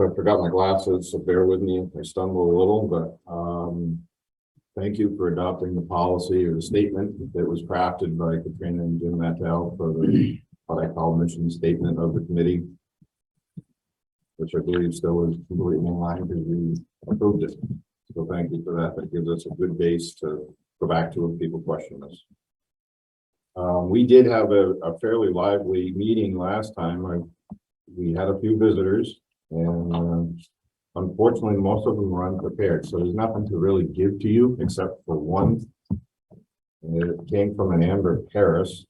I forgot my glasses, so bear with me if I stumble a little, but thank you for adopting the policy or the statement that was crafted by Katrina and Jim Mattel for the, what I call mission statement of the committee, which I believe still is completely in line because we approved it. So thank you for that. That gives us a good base to go back to if people question us. We did have a fairly lively meeting last time. We had a few visitors. And unfortunately, most of them were unprepared, so there's nothing to really give to you except for one. And it came from an Amber Paris.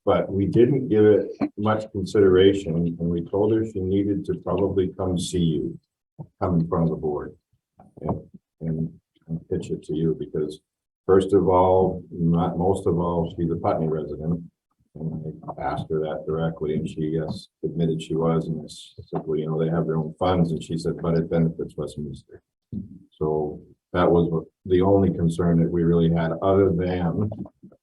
But we didn't give it much consideration, and we told her she needed to probably come see you, come in front of the board. And pitch it to you, because first of all, not most of all, she's a Putney resident. And I asked her that directly, and she, yes, admitted she was, and I said, well, you know, they have their own funds, and she said, but it benefits Westminster. So that was the only concern that we really had, other than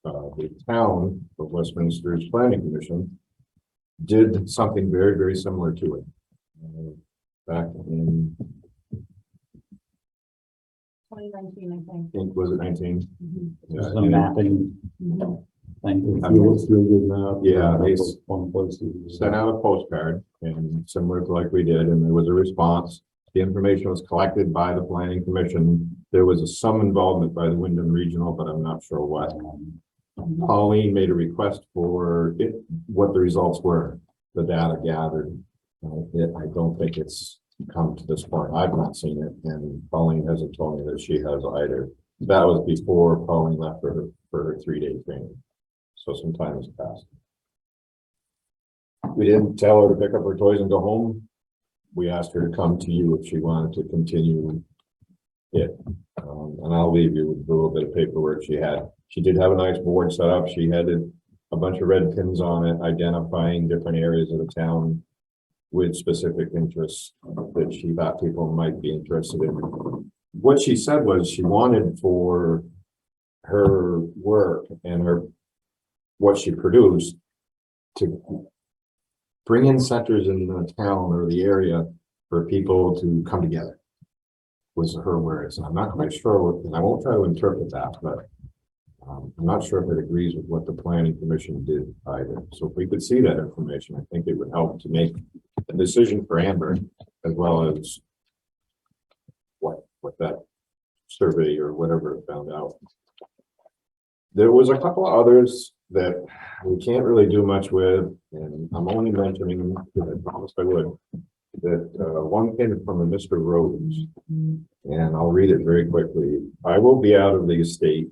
the town of Westminster's planning commission did something very, very similar to it. Back in, 2019, I I think, was it 19? This is a mapping think. thing. Feel good now. Yeah, they One place. sent out a postcard, and similar to like we did, and there was a response. The information was collected by the planning commission. There was some involvement by the Wyndham Regional, but I'm not sure what. Pauline made a request for it, what the results were, the data gathered. I don't think it's come to this point. I've not seen it, and Pauline hasn't told me that she has either. That was before Pauline left for her 3-day training. So some time has passed. We didn't tell her to pick up her toys and go home. We asked her to come to you if she wanted to continue it. And I'll leave you with a little bit of paperwork she had. She did have a nice board set up. She had a bunch of red pins on it, identifying different areas of the town with specific interests that she thought people might be interested in. What she said was she wanted for her work and what she produced to bring in centers in the town or the area for people to come together, was her words. And I'm not quite sure, and I won't try to interpret that, but I'm not sure if it agrees with what the planning commission did either. So if we could see that information, I think it would help to make a decision for Amber, as well as what that survey or whatever it found out. There was a couple of others that we can't really do much with, and I'm only mentioning, because I promised I would, that one came from a Mr. Rhodes, and I'll read it very quickly. I will be out of the estate.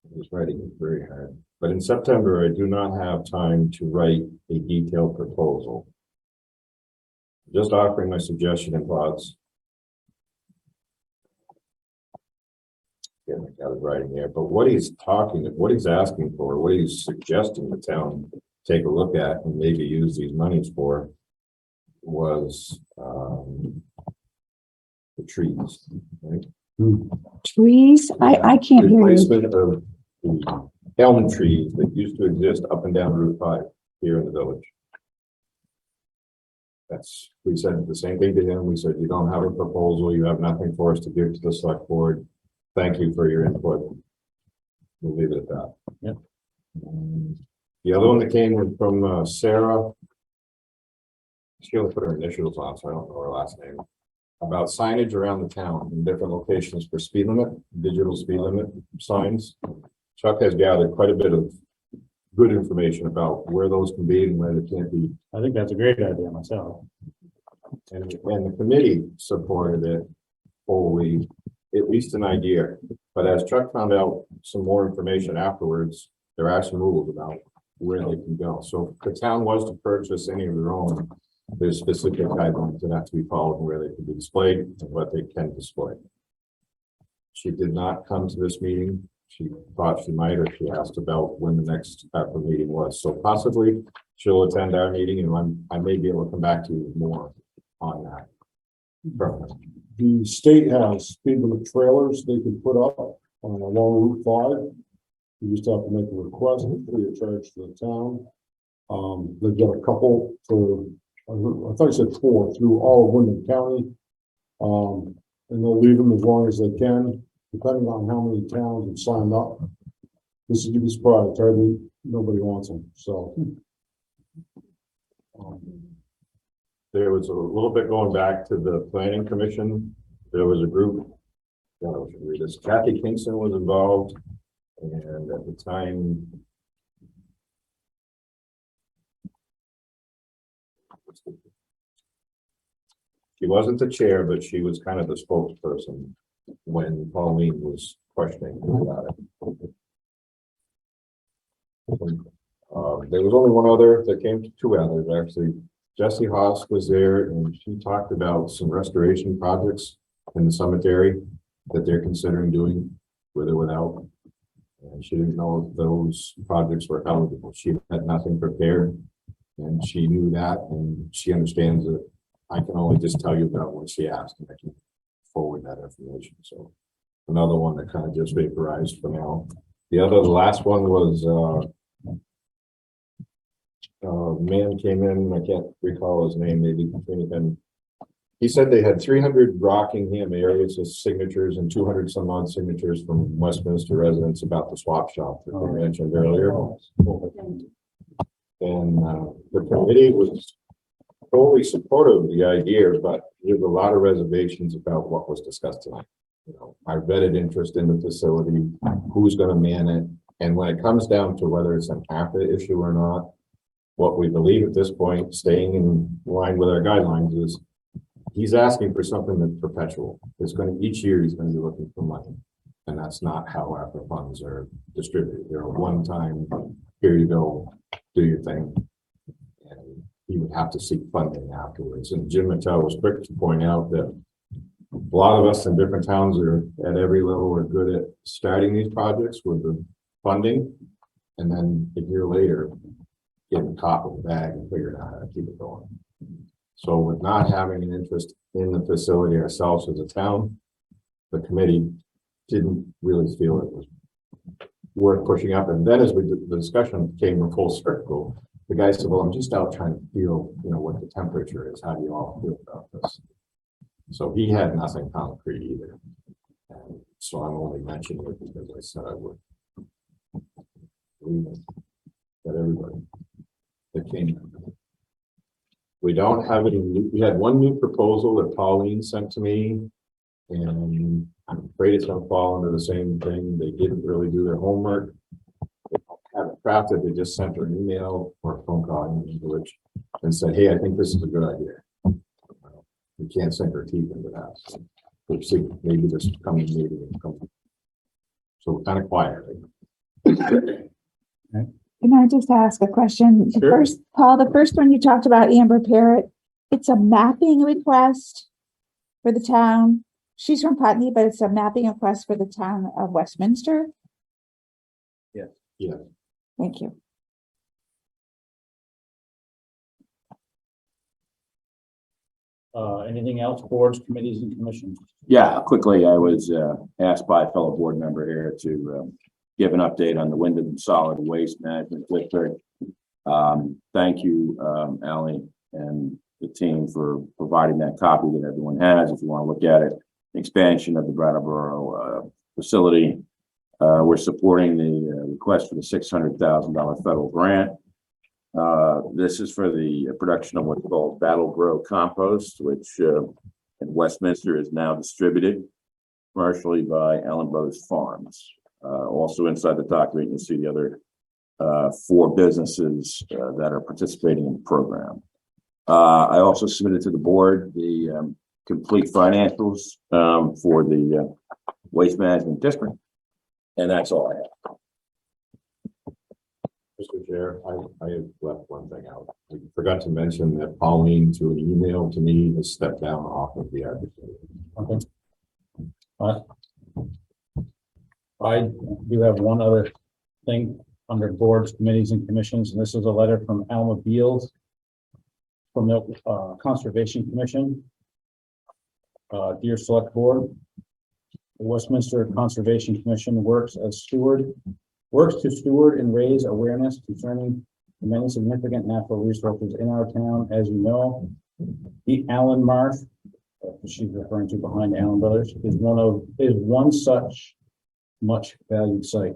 I was writing it very hard, but in September, I do not have time to write a detailed proposal. Just offering my suggestion and thoughts. I was writing here, but what he's asking for, what he's suggesting the town take a look at and maybe use these monies for was the trees, right? Trees? I can't hear you. Replacement of the elm trees that used to exist up and down Route 5 here in the village. We said the same thing to him. We said, you don't have a proposal, you have nothing for us to give to the select board. Thank you for your input. We'll leave it at that. Yep. The other one that came was from Sarah. She only put her initials on, so I don't know her last name. About signage around the town in different locations for speed limit, digital speed limit signs. Chuck has gathered quite a bit of good information about where those can be and where they can't be. I think that's a great idea myself. And the committee supported it fully, at least an idea. But as Chuck found out some more information afterwards, there are some rules about where they can go. So if the town was to purchase any of their own, there's specific guidelines that have to be followed and where they can be displayed and what they can display. She did not come to this meeting. She thought she might, or she asked about when the next ARPA meeting was. So possibly she'll attend our meeting, and I may be able to come back to you with more on that. Perfect. The state has speed limit trailers they can put up along Route 5. You just have to make a request free of charge to the town. They've got a couple for, I thought you said 4 through all of Wyndham County. And they'll leave them as long as they can, depending on how many towns have signed up. This is, you'd be surprised, hardly nobody wants them, so. There was a little bit going back to the planning commission. There was a group, I should read this. Kathy Kingston was involved, and at the time, she wasn't the chair, but she was kind of the spokesperson when Pauline was questioning about it. There was only one other that came, two others actually. Jessie Haas was there and she talked about some restoration projects in the cemetery that they're considering doing with or without. And she didn't know if those projects were eligible. She had nothing prepared. And she knew that and she understands that I can only just tell you about what she asked and I can forward that information. So another one that kind of just vaporized for now. The last one was, man came in, I can't recall his name, maybe between them. He said they had 300 Rockingham areas of signatures and 200 some odd signatures from Westminster residents about the swap shop that we mentioned earlier. And the committee was totally supportive of the idea, but there's a lot of reservations about what was discussed tonight. You know, our vetted interest in the facility, who's going to man it, and when it comes down to whether it's an APA issue or not, what we believe at this point, staying in line with our guidelines, is he's asking for something that's perpetual. It's going to, each year he's going to be looking for money, and that's not how APA funds are distributed. They're a one-time, here you go, do your thing, and he would have to seek funding afterwards. And Jim Mattel was quick to point out that a lot of us in different towns are at every level are good at starting these projects with the funding, and then a year later getting top of the bag and figuring out how to keep it going. So with not having an interest in the facility ourselves as a town, the committee didn't really feel it was worth pushing up. And then as we did, the discussion came in full circle. The guy said, well, I'm just out trying to feel, you know, what the temperature is. How do you all feel about this? So he had nothing concrete either. And so I'm only mentioning it because I said I would. But everybody that came. We don't have any, we had one new proposal that Pauline sent to me. And I'm afraid it's gonna fall into the same thing. They didn't really do their homework. They don't have it crafted. They just sent her an email or a phone call and said, hey, I think this is a good idea. We can't sink our teeth into that. So we'll see, maybe this coming meeting will come. So kind of quietly. Can I just ask a question? The Sure. first, Paul, the first one you talked about, Amber Parrott, it's a mapping request for the town. She's from Putney, but it's a mapping request for the town of Westminster. Yes. Yeah. Thank you. Anything else, boards, committees, and commissions? Yeah, quickly, I was asked by a fellow board member here to give an update on the Wyndham Solid Waste Management District. Thank you, Ally and the team for providing that copy that everyone has. If you want to look at it, expansion of the Brattleboro facility. We're supporting the request for the $600,000 federal grant. This is for the production of what's called Battle Grow compost, which in Westminster is now distributed commercially by Allen Brothers Farms. Also inside the document, you'll see the other 4 businesses that are participating in the program. I also submitted to the board the complete financials for the Waste Management District, and that's all I have. Mr. Chair, I have left one thing out. I forgot to mention that Pauline, through an email to me, has stepped down off of the advocate. Okay. I do have one other thing under boards, committees, and commissions, and this is a letter from Alma Beals from the Conservation Commission. Dear Select Board, the Westminster Conservation Commission works to steward and raise awareness concerning the many significant natural resources in our town. As you know, the Allen Marsh, she's referring to behind Allen Brothers, is one such much valued site,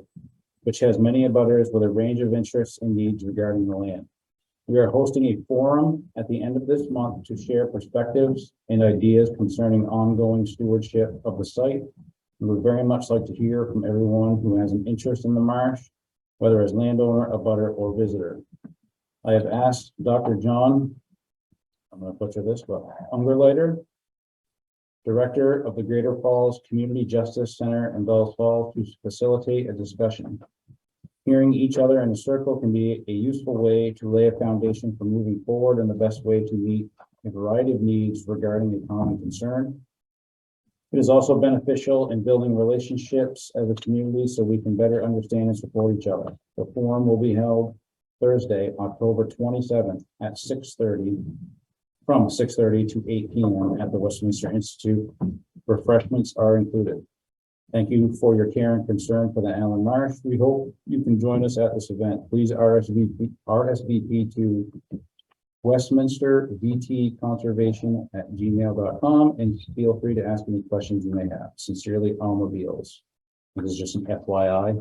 which has many abutters with a range of interests and needs regarding the land. We are hosting a forum at the end of this month to share perspectives and ideas concerning ongoing stewardship of the site. We would very much like to hear from everyone who has an interest in the marsh, whether as landowner, abutter, or visitor. I have asked Dr. John, I'm going to butcher this, but Ungerleiter, Director of the Greater Falls Community Justice Center in Bells Falls, to facilitate a discussion. Hearing each other in a circle can be a useful way to lay a foundation for moving forward and the best way to meet a variety of needs regarding a common concern. It is also beneficial in building relationships as a community so we can better understand and support each other. The forum will be held Thursday, October 27th at 6:30, from 6:30 to 8 p.m. at the Westminster Institute. Refreshments are included. Thank you for your care and concern for the Allen Marsh. We hope you can join us at this event. Please RSVP to westminstervtconservation@gmail.com and feel free to ask any questions you may have. Sincerely, Automobiles. This is just an FYI.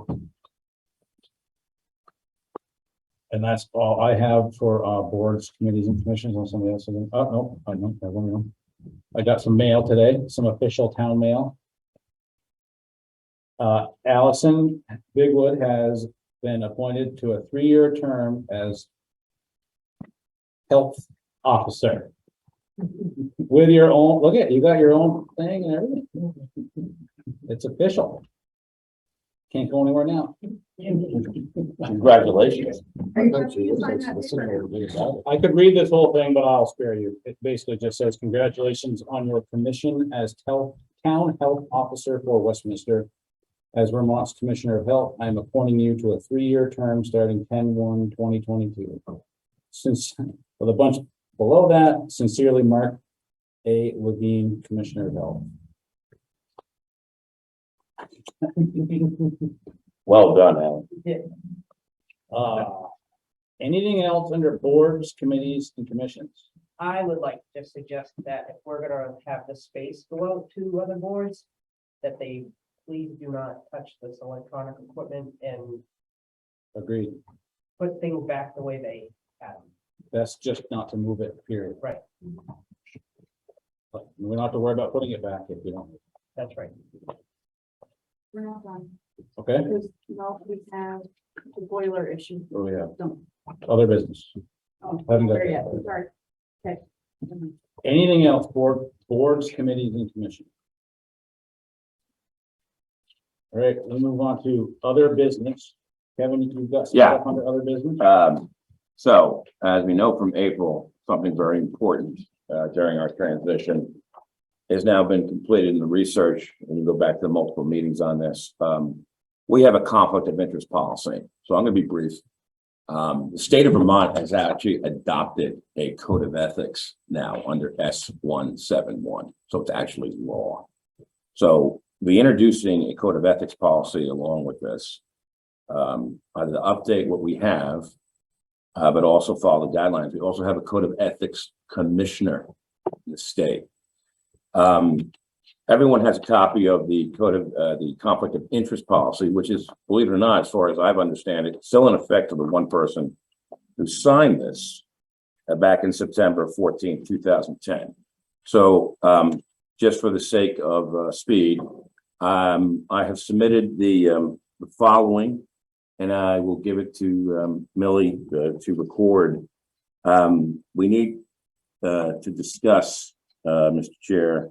And that's all I have for boards, committees, and commissions. On somebody else. Oh, no, I don't have one. I got some mail today, some official town mail. Allison Bigwood has been appointed to a 3-year term as health officer. With your own, look at, you got your own thing and everything. It's official. Can't go anywhere now. Congratulations. I could read this whole thing, but I'll spare you. It basically just says, congratulations on your commission as town health officer for Westminster. As Vermont's Commissioner of Health, I am appointing you to a 3-year term starting 10/1/2022. Since, with a bunch below that, sincerely, Mark A. Levine, Commissioner of Health. Well done, Alan. Anything else under boards, committees, and commissions? I would like to suggest that if we're gonna have the space go out to other boards, that they please do not touch this electronic equipment and Agreed. put things back the way they had them. Best just not to move it, period. Right, But we don't have to worry about putting it back if you don't. that's right. We're not done, Okay, because now we have the boiler issue. what do we have? Don't. Other business. Oh, Haven't got there that. yet, sorry. Okay. Anything else, boards, committees, and commissions? All right, we'll move on to other business. Kevin, you've got some Yeah. stuff under other business? So as we know from April, something very important during our transition has now been completed in the research, and you go back to the multiple meetings on this. We have a conflict of interest policy, so I'm going to be brief. The state of Vermont has actually adopted a code of ethics now under S171, so it's actually law. So we're introducing a code of ethics policy along with this, either to update what we have, but also follow the guidelines. We also have a code of ethics commissioner in the state. Everyone has a copy of the code of the conflict of interest policy, which is, believe it or not, as far as I've understand it, still in effect to the one person who signed this back in September 14, 2010. So just for the sake of speed, I have submitted the following, and I will give it to Millie to record. We need to discuss, Mr. Chair,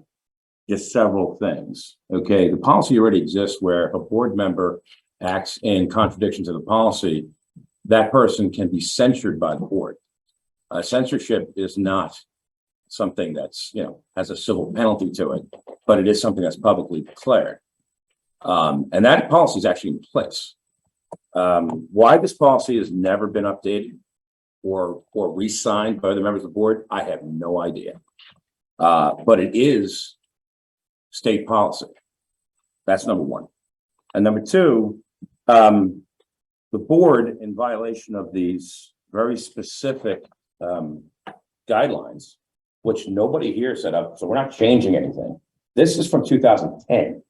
just several things. Okay, the policy already exists where a board member acts in contradiction to the policy, that person can be censured by the board. Censorship is not something that's, has a civil penalty to it, but it is something that's publicly declared. And that policy is actually in place. Why this policy has never been updated or re-signed by the members of the board, I have no idea. But it is state policy. That's number one. And number two, the board, in violation of these very specific guidelines, which nobody here set up, so we're not changing anything. This is from 2010.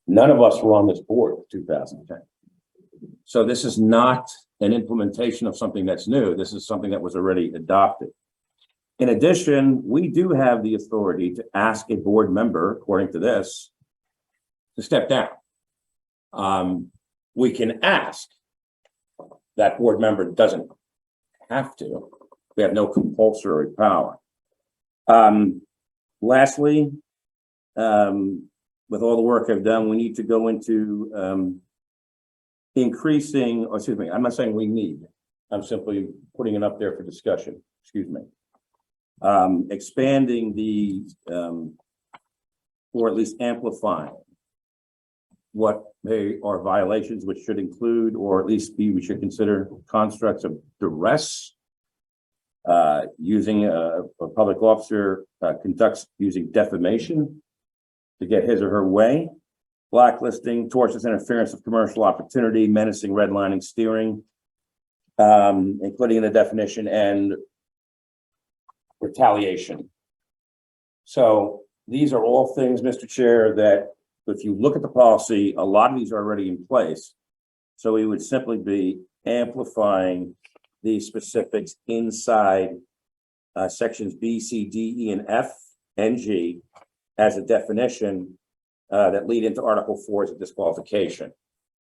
None of us were on this board in 2010. So this is not an implementation of something that's new. This is something that was already adopted. In addition, we do have the authority to ask a board member, according to this, to step down. We can ask. That board member doesn't have to. We have no compulsory power. Lastly, with all the work I've done, we need to go into increasing, or excuse me, I'm not saying we need, I'm simply putting it up there for discussion, excuse me. Expanding the, or at least amplifying what they are violations, which should include, or at least we should consider constructs of duress, using a public officer conducts using defamation to get his or her way, blacklisting, tortious interference of commercial opportunity, menacing, redlining, steering, including the definition, and retaliation. So these are all things, Mr. Chair, that if you look at the policy, a lot of these are already in place. So we would simply be amplifying the specifics inside sections B, C, D, E, and F, and G as a definition that lead into Article 4 as a disqualification.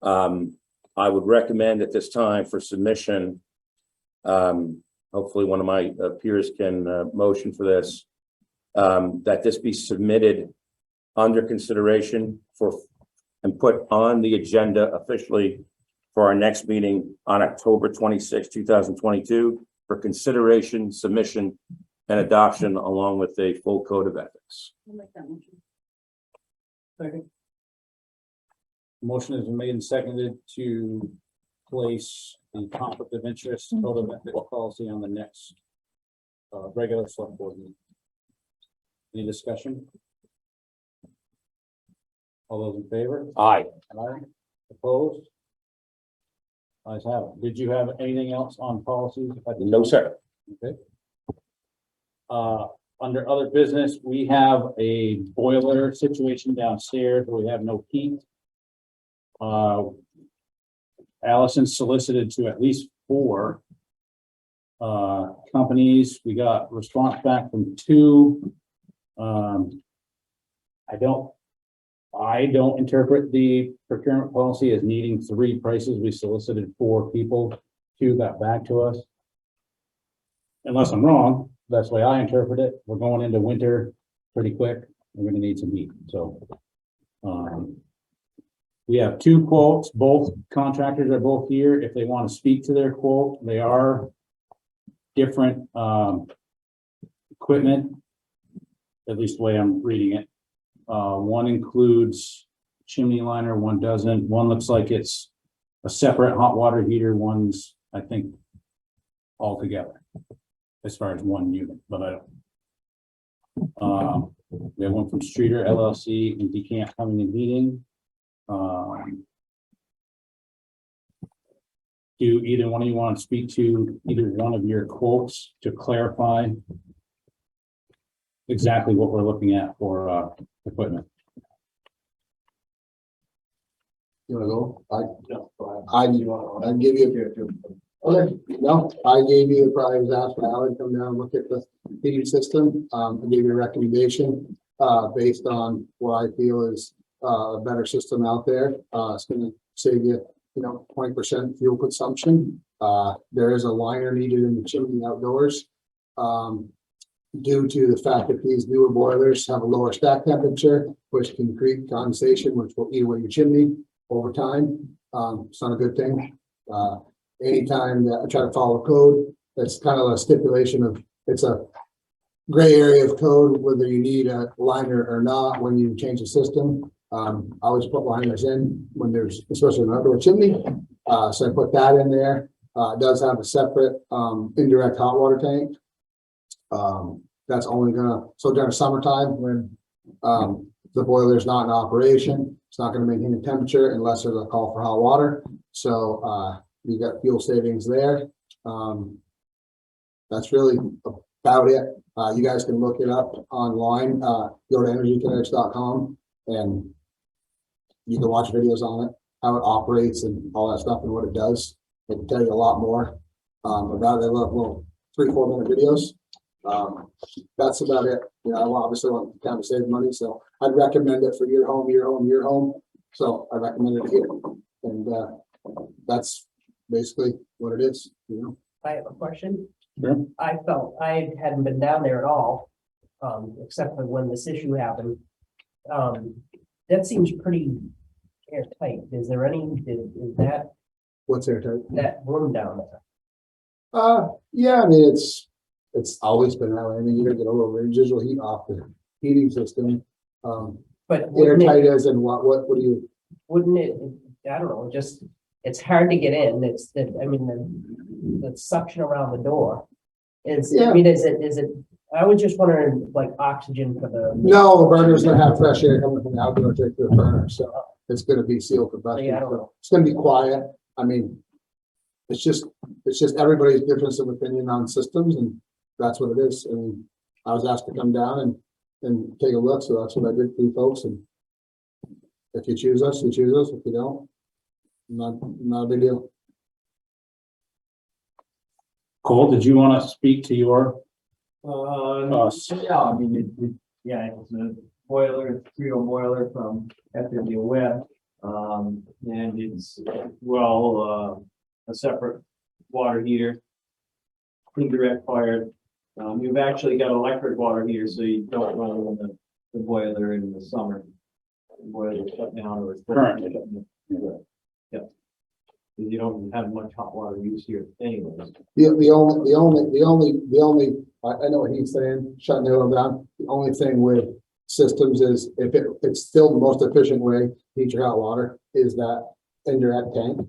I would recommend at this time for submission, hopefully one of my peers can motion for this, that this be submitted under consideration for and put on the agenda officially for our next meeting on October 26, 2022 for consideration, submission, and adoption along with a full code of ethics. I'll make that motion. Motion has been made and seconded to place the conflict of interest code of ethics policy on the next regular select board meeting. Any discussion? All those in favor? Aye. Aye. Opposed? Ayes have it. Did you have anything else on policies? No, sir. Okay. Under other business, we have a boiler situation downstairs where we have no heat. Allison solicited to at least 4 companies. We got response back from 2. I don't interpret the procurement policy as needing 3 prices. We solicited 4 people, 2 got back to us. Unless I'm wrong, that's the way I interpret it. We're going into winter pretty quick. We're gonna need some heat, so. We have 2 quotes, both contractors are both here. If they want to speak to their quote, they are different, equipment, at least the way I'm reading it. One includes chimney liner, one doesn't. One looks like it's a separate hot water heater. One's, I think, all together as far as one unit, but I don't. We have one from Streeter LLC and Decant Plumbing and Heating. Do either one of you want to speak to either one of your quotes to clarify exactly what we're looking at for equipment? You wanna go? I give you. Okay, no, I gave you, probably was asked for Alan to come down and look at the heating system. I gave you a recommendation, based on what I feel is a better system out there. It's gonna save you, 20% fuel consumption. There is a liner needed in the chimney outdoors. Due to the fact that these newer boilers have a lower stack temperature, which can create condensation, which will eat away your chimney over time. It's not a good thing. Anytime that I try to follow code, that's kind of a stipulation of, it's a gray area of code, whether you need a liner or not when you change the system. I always put liners in when there's, especially an outdoor chimney. So I put that in there. It does have a separate indirect hot water tank. That's only so during summertime when the boiler is not in operation, it's not gonna maintain the temperature unless there's a call for hot water. So you got fuel savings there. That's really about it. You guys can look it up online. Go to energykinetics.com and you can watch videos on it, how it operates and all that stuff and what it does. It can tell you a lot more about it. They love little 3-4 minute videos. That's about it. I obviously want the town to save money, so I'd recommend it for your home. So I recommend it here. And that's basically what it is, I have a question. Sure. I felt I hadn't been down there at all, except for when this issue happened. That seems pretty airtight. Is there any, is that, What's airtight? that room down there? Yeah, I mean, it's always been that way. I mean, you're gonna get a little residual heat off the heating system. But wouldn't Airtight it, as in what do you, wouldn't it, I don't know, just, it's hard to get in. It's the, I mean, the suction around the door. Is, I Yeah. mean, is it, I was just wondering, like, oxygen for the. no, the burner's gonna have fresh air coming from the outdoor to the burner, so it's gonna be sealed combustion. Yeah, I don't know. It's gonna be quiet. I mean, it's just everybody's difference of opinion on systems, and that's what it is. And I was asked to come down and take a look, so that's what I did for you folks. And if you choose us, you choose us. If you don't, not a big deal. Cole, did you want to speak to your? Yeah, I mean, yeah, it's a boiler, 3-0 boiler from FWF. And it's, a separate water heater. Indirect fired. You've actually got electric water heater, so you don't run the boiler in the summer. The boiler shut down or it's Currently. Yeah. Because you don't have much hot water use here anyways. The only, I know what he's saying, shutting it all down. The only thing with systems is if it's still the most efficient way to heat your hot water is that indirect tank.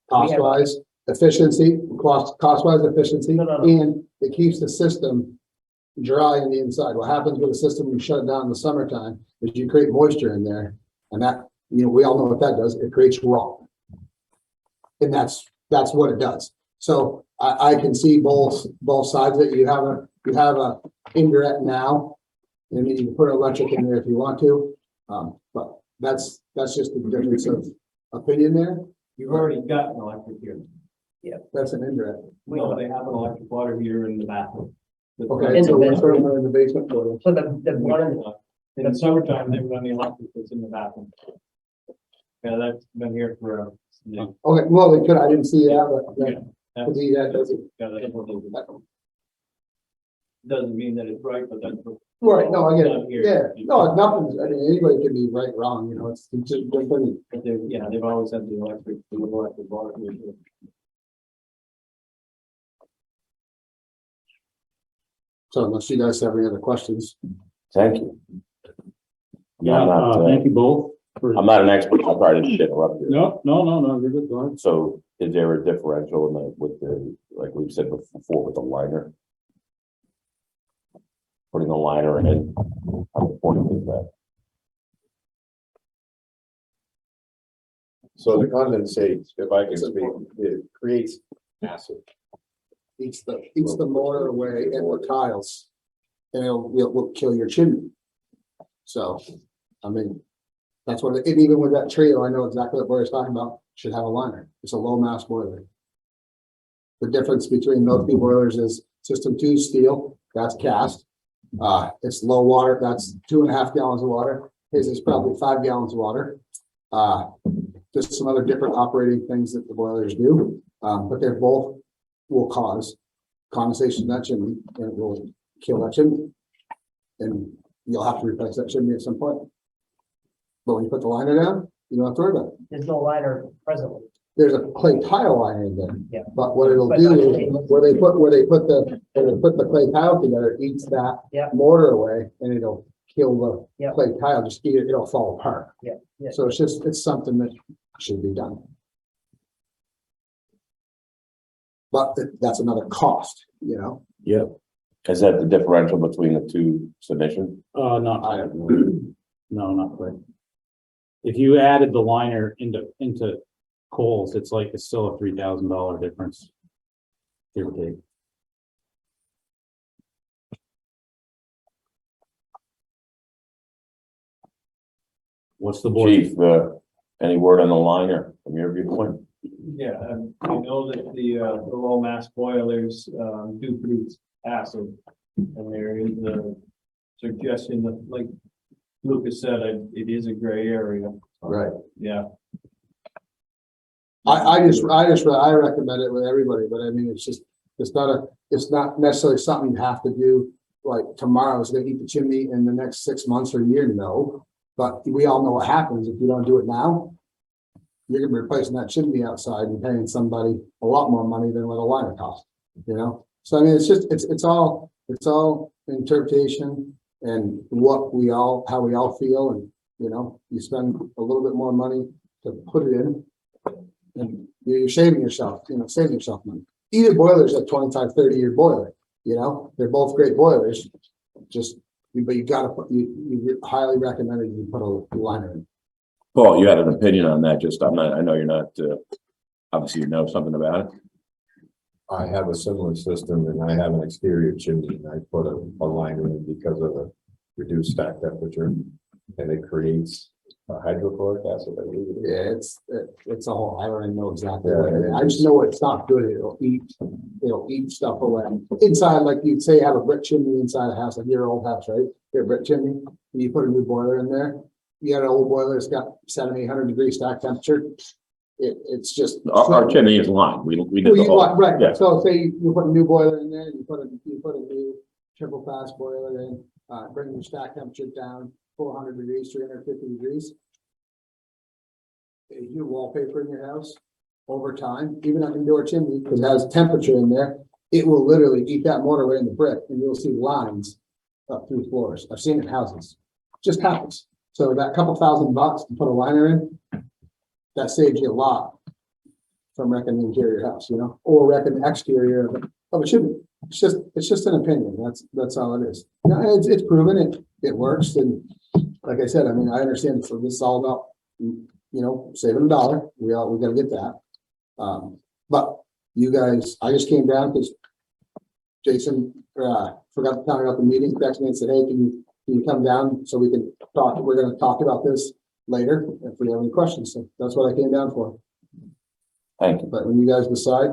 Cost wise, efficiency, cost wise efficiency, No. and it keeps the system dry on the inside. What happens with a system when you shut it down in the summertime is you create moisture in there, and that, we all know what that does. It creates raw. And that's what it does. So I can see both sides of it. You have a indirect now. I mean, you can put electric in there if you want to. But that's just the difference of opinion there. You've already got an electric here. That's an indirect. No, they have an electric water heater in the bathroom. Okay, In so the we're bedroom. putting one in the basement for you. So the one in the. In the summertime, they run the electric that's in the bathroom. Yeah, that's been here for, Okay, well, they could, I didn't see that, but that that's, could be that doesn't. doesn't mean that it's right, but that's. Right, no, I get it. Not here. Yeah, no, nothing, I mean, anybody can be right, wrong, it's just different. But they've always had the electric water heater. So unless you guys have any other questions. Thank you. Yeah, Thank you both. I'm not an expert, I probably didn't interrupt you. No, you're good, go ahead. So is there a differential in with the, like we've said before, with the liner? Putting the liner in, how important is that? So the condensate, if I can speak, it creates acid. Eats the motor away and the tiles. And will kill your chimney. So, I mean, that's what, and even with that trio, I know exactly what Boyer's talking about, should have a liner. It's a low mass boiler. The difference between those two boilers is system 2 steel, that's cast. It's low water, that's 2.5 gallons of water. His is probably 5 gallons of water. Just some other different operating things that the boilers do. But they're both will cause condensation in that chimney, and it will kill that chimney. And you'll have to replace that chimney at some point. But when you put the liner down, you don't have to worry about it. There's no liner presently. There's a clay tile liner in there. Yeah. But what it'll But do not is clay. where they put the clay tile together, it eats that Yeah. mortar away, and it'll kill the Yeah. clay tile, just eat it, it'll fall apart. Yeah. So it's something that should be done. But that's another cost, Yep. Is that the differential between the two submissions? Not quite. No, not quite. If you added the liner into Coles, it's still a $3,000 difference. Give or take. What's the board? Chief, any word on the liner from your viewpoint? Yeah, I know that the low mass boilers, do produce acid. And there is a suggestion that, like Lucas said, it is a gray area. Right. Yeah, I recommend it with everybody, but I mean, it's not necessarily something you have to do like tomorrow. It's gonna eat the chimney in the next 6 months or a year, no. But we all know what happens if you don't do it now. you're gonna be replacing that chimney outside and paying somebody a lot more money than what a liner costs, you know? So I mean, it's all interpretation and how we all feel, and, you know, you spend a little bit more money to put it in, and you're saving yourself money. Either boiler's a 25, 30-year boiler, you know, they're both great boilers, but you gotta you highly recommended you put a liner in. Paul, you had an opinion on that, I know you're not, obviously you know something about it. I have a similar system and I have an exterior chimney and I put a liner in because of the reduced stack temperature, and it creates hydrochloric acid. I believe it is. Yeah, it's a whole, I don't even know exactly Yeah, what it is. I just know it's not good. It'll eat stuff away. Inside, like you'd say, have a brick chimney inside a house, like your old house, right? Your brick chimney, and you put a new boiler in there. You got an old boiler that's got 700-800 degree stack temperature. It's just. Our chimney is lined. We did Well, the whole, right, yeah. so say you put a new boiler in there, you put a new triple fast boiler in, bring your stack temperature down 400 degrees, 350 degrees. If you wallpaper in your house over time, even an indoor chimney, because it has temperature in there, it will literally eat that mortar right in the brick, and you'll see lines up through floors. I've seen it in houses. Just happens. So that couple $1,000 to put a liner in, that saves you a lot from wrecking the interior house, you know, or wrecking the exterior of a chimney. It's just an opinion. That's all it is. No, it's proven it works. And like I said, I mean, I understand this is all about, you know, saving $1. We gotta get that. But you guys, I just came down because Jason forgot to tell me about the meeting, texted me and said, hey, can you come down so we can talk? We're gonna talk about this later if we have any questions. So that's what I came down for. Thank you. But when you guys decide,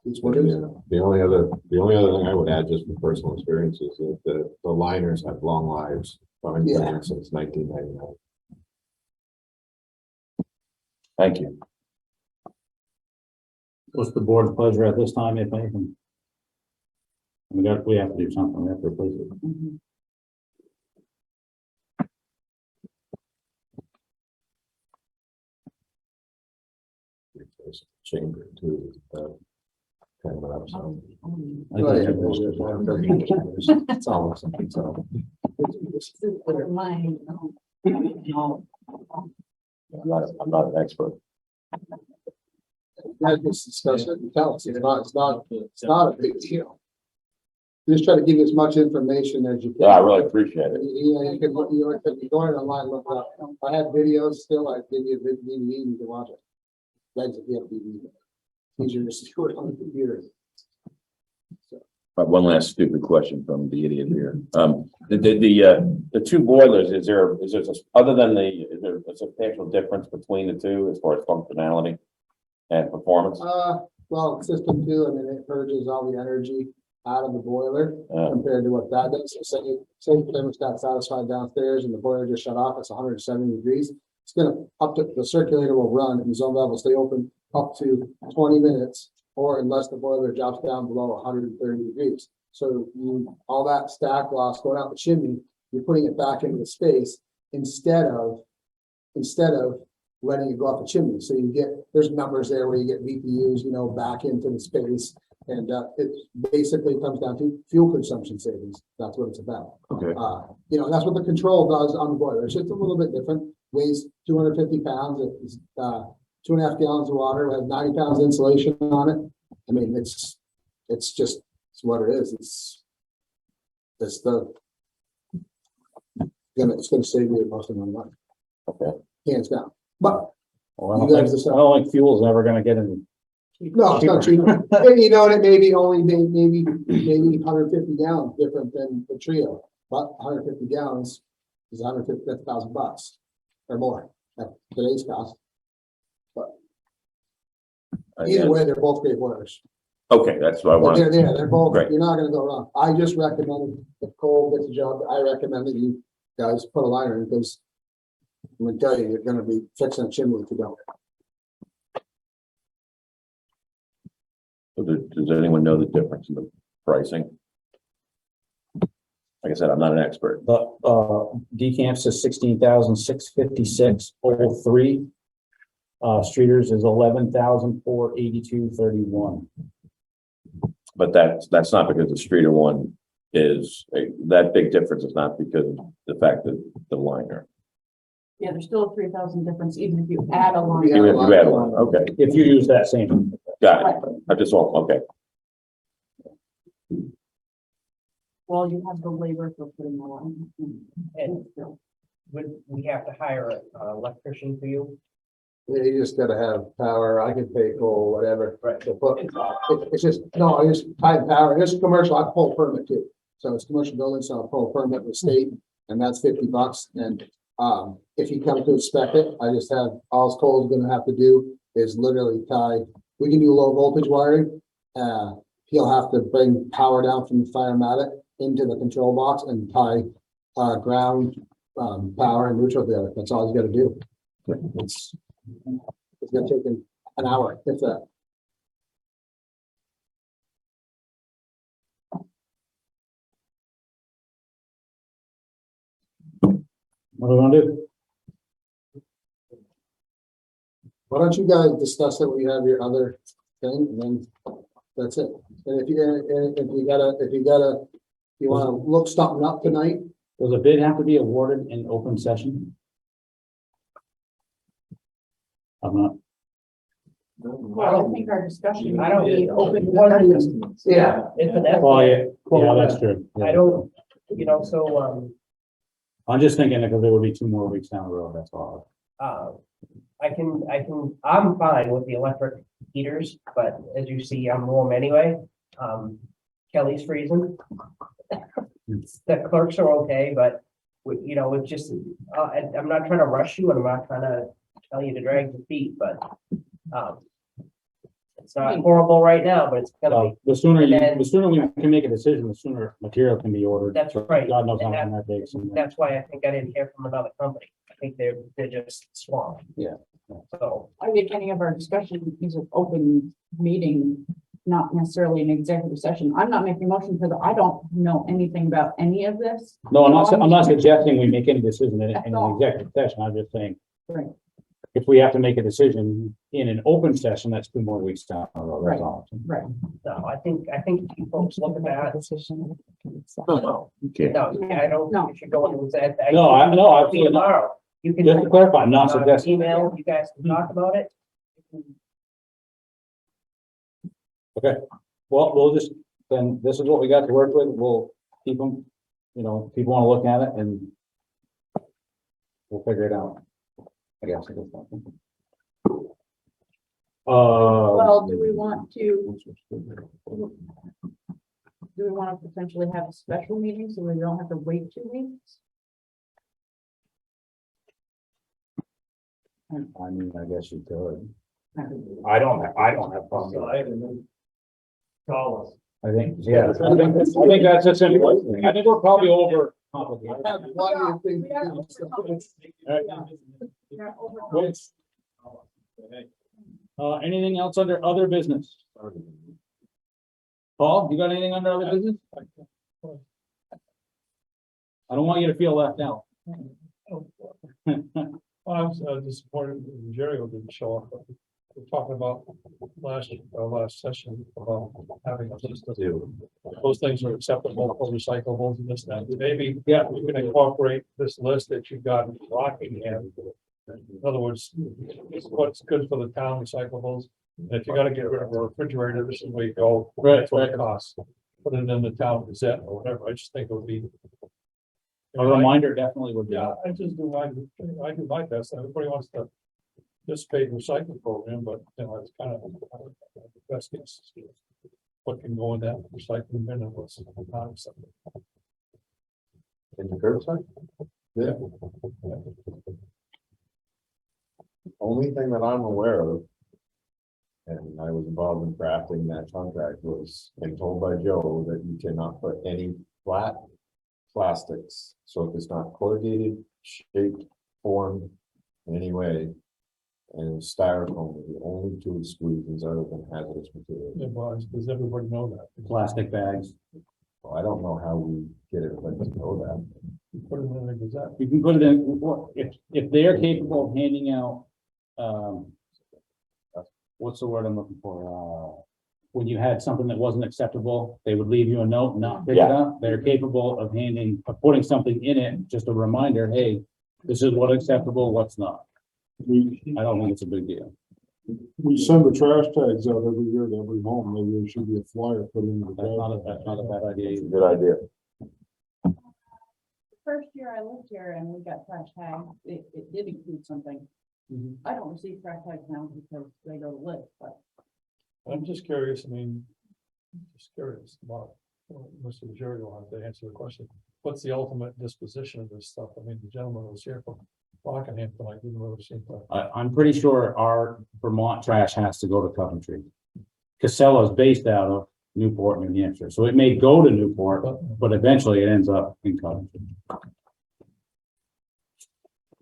it's what it is. The only other thing I would add, just from personal experience, is that the liners have long lives. I've been doing it since 1999. Thank you. What's the board's pleasure at this time, if anything? We have to do something, we have to replace it. Chamber too. Kind of an upside. It's all something, so. I'm not an expert. Just discuss it and tell us. It's not a big deal. Just try to give you as much information as you can. Yeah, I really appreciate it. You can look, you go online, look it up. I have videos still, I give you a DVD, you can watch it. That's if you have DVD. Easier to do it on the computer. One last stupid question from the idiot here. The two boilers, is there other than is there a substantial difference between the two as far as functionality and performance? Well, system 2, I mean, it purges all the energy out of the boiler compared to what that does. So say thermostat satisfied downstairs and the boiler just shut off, it's 170 degrees. It's gonna the circulator will run and the zone valve will stay open up to 20 minutes, or unless the boiler drops down below 130 degrees. So all that stack loss going out the chimney, you're putting it back into the space instead of letting it go off the chimney. So there's numbers there where you get BTUs, you know, back into the space. And it basically comes down to fuel consumption savings. That's what it's about. Okay. You know, that's what the control does on the boiler. It's just a little bit different. Weighs 250 pounds. It's 2.5 gallons of water. We have 90 pounds of insulation on it. I mean, it's what it is. It's gonna save you most of the money. Okay. Hands down. But Well, I don't think fuel is ever gonna get in. no, it's not cheap. And you know, and it may be only maybe 150 gallons different than the trio, but 150 gallons is 150, that's $1,000 or more at today's cost. But either way, they're both great boilers. Okay, that's what I wanted. They're both, Great. you're not gonna go wrong. I just recommend, if Cole gets a job, I recommend that you guys put a liner in, because I'm gonna tell you, you're gonna be fixing a chimney if you don't. Does anyone know the difference in the pricing? Like I said, I'm not an expert. The decamps is 16,656.03. Streeters is 11,482.31. But that's not because the streeter one is, that big difference is not because of the fact that the liner. Yeah, there's still a 3,000 difference, even if you add a line. You add one, okay, If you use that same. got it. I just want, okay. Well, you have the labor for putting the line. And would we have to hire an electrician for you? Yeah, you just gotta have power, I can pay coal, whatever. Right. To put, it's just, no, I just tied power, it's commercial, I pull a permit too. So it's commercial building, so I pull a permit with the state, and that's $50. And, if you come to inspect it, I just have, all Cole's gonna have to do is literally tie, we can do low voltage wiring. He'll have to bring power down from the firematic into the control box and tie, ground, power and neutral together. That's all he's gotta do. It's gonna take him an hour, if that. What do we want to do? Why don't you guys discuss it when you have your other thing, and then that's it. And if you wanna look something up tonight, Does a bid have to be awarded in open session? I'm not. Well, I think our discussion. I don't be need open. Yeah. It's an Oh, estimate. yeah, that's true. I don't, so, I'm just thinking because there would be 2 more weeks down the road, that's all. I'm fine with the electric heaters, but as you see, I'm warm anyway. Kelly's freezing. The clerks are okay, but it's just, I'm not trying to rush you and I'm not trying to tell you to drag your feet, but, it's not horrible right now, but it's gonna be. The sooner And then- the sooner we can make a decision, the sooner material can be ordered. That's right. God knows how And long that takes. That's why I think I didn't hear from another company. I think they're just swamped. Yeah. So, I think any of our discussion is an open meeting, not necessarily an executive session. I'm not making a motion because I don't know anything about any of this. No, I'm not suggesting we make any decision in That's an all. executive session. I'm just saying. Right. If we have to make a decision in an open session, that's 2 more weeks down the road. That's Right. all. Right. no, I think you folks look at that. No, you can't. No, I don't No. think you should go into that. No, I feel Tomorrow, you can. just to clarify, I'm not suggesting. Email, you guys can talk about it. Well, we'll just, then this is what we got to work with. We'll keep them, people want to look at it and we'll figure it out. I guess. Well, do we want to potentially have a special meeting so we don't have to wait 2 weeks? I mean, I guess you could. I don't have problems. Call us. I think, yeah, I think that's a simple thing. I think we're probably over complicated. I have plenty of things to do. Anything else under other business? Paul, you got anything under other business? I don't want you to feel left out. I was disappointed that Jerry didn't show up. We're talking about last session about having a list of those things are acceptable for recyclables and this, that. Maybe, yeah, we can incorporate this list that you got in Rockingham. In other words, what's good for the town recyclables. And if you gotta get rid of a refrigerator, this is where you go. Right, That's what it costs. Put it in the town gazette or whatever. I just think it would be. A reminder definitely would be. Yeah, I just do my best. Everybody wants to participate in the recycling program, but it's kind of the best guess. What can go in that recycling bin and what's not acceptable. In the curbside? Yeah. Only thing that I'm aware of, and I was involved in drafting that contract, was being told by Joe that you cannot put any flat plastics. So if it's not corrugated, shaped, formed in any way, and styrofoam are the only 2 exclusions other than hazardous materials. Does everybody know that? Plastic bags. Well, I don't know how we get everybody to know that. You put it in the gazette. You can put it in, if they're capable of handing out, what's the word I'm looking for? When you had something that wasn't acceptable, they would leave you a note, and not pick it up. They're capable of putting something in it, just a reminder, hey, this is what's acceptable, what's not. I don't think it's a big deal. We send the trash tags out every year to every home. Maybe there should be a flyer put in the. That's not a bad idea either. Good idea. First year I lived here and we got trash tags, it did include something. I don't receive trash tags now because they go to list, but I'm just curious, I mean, just curious about, Mr. Jerry will have to answer the question. What's the ultimate disposition of this stuff? I mean, the gentleman was here from Rockingham tonight, didn't really seem to. I'm pretty sure our Vermont trash has to go to Coventry. Casella is based out of Newport, New Hampshire, so it may go to Newport, but eventually it ends up in Coventry. I'm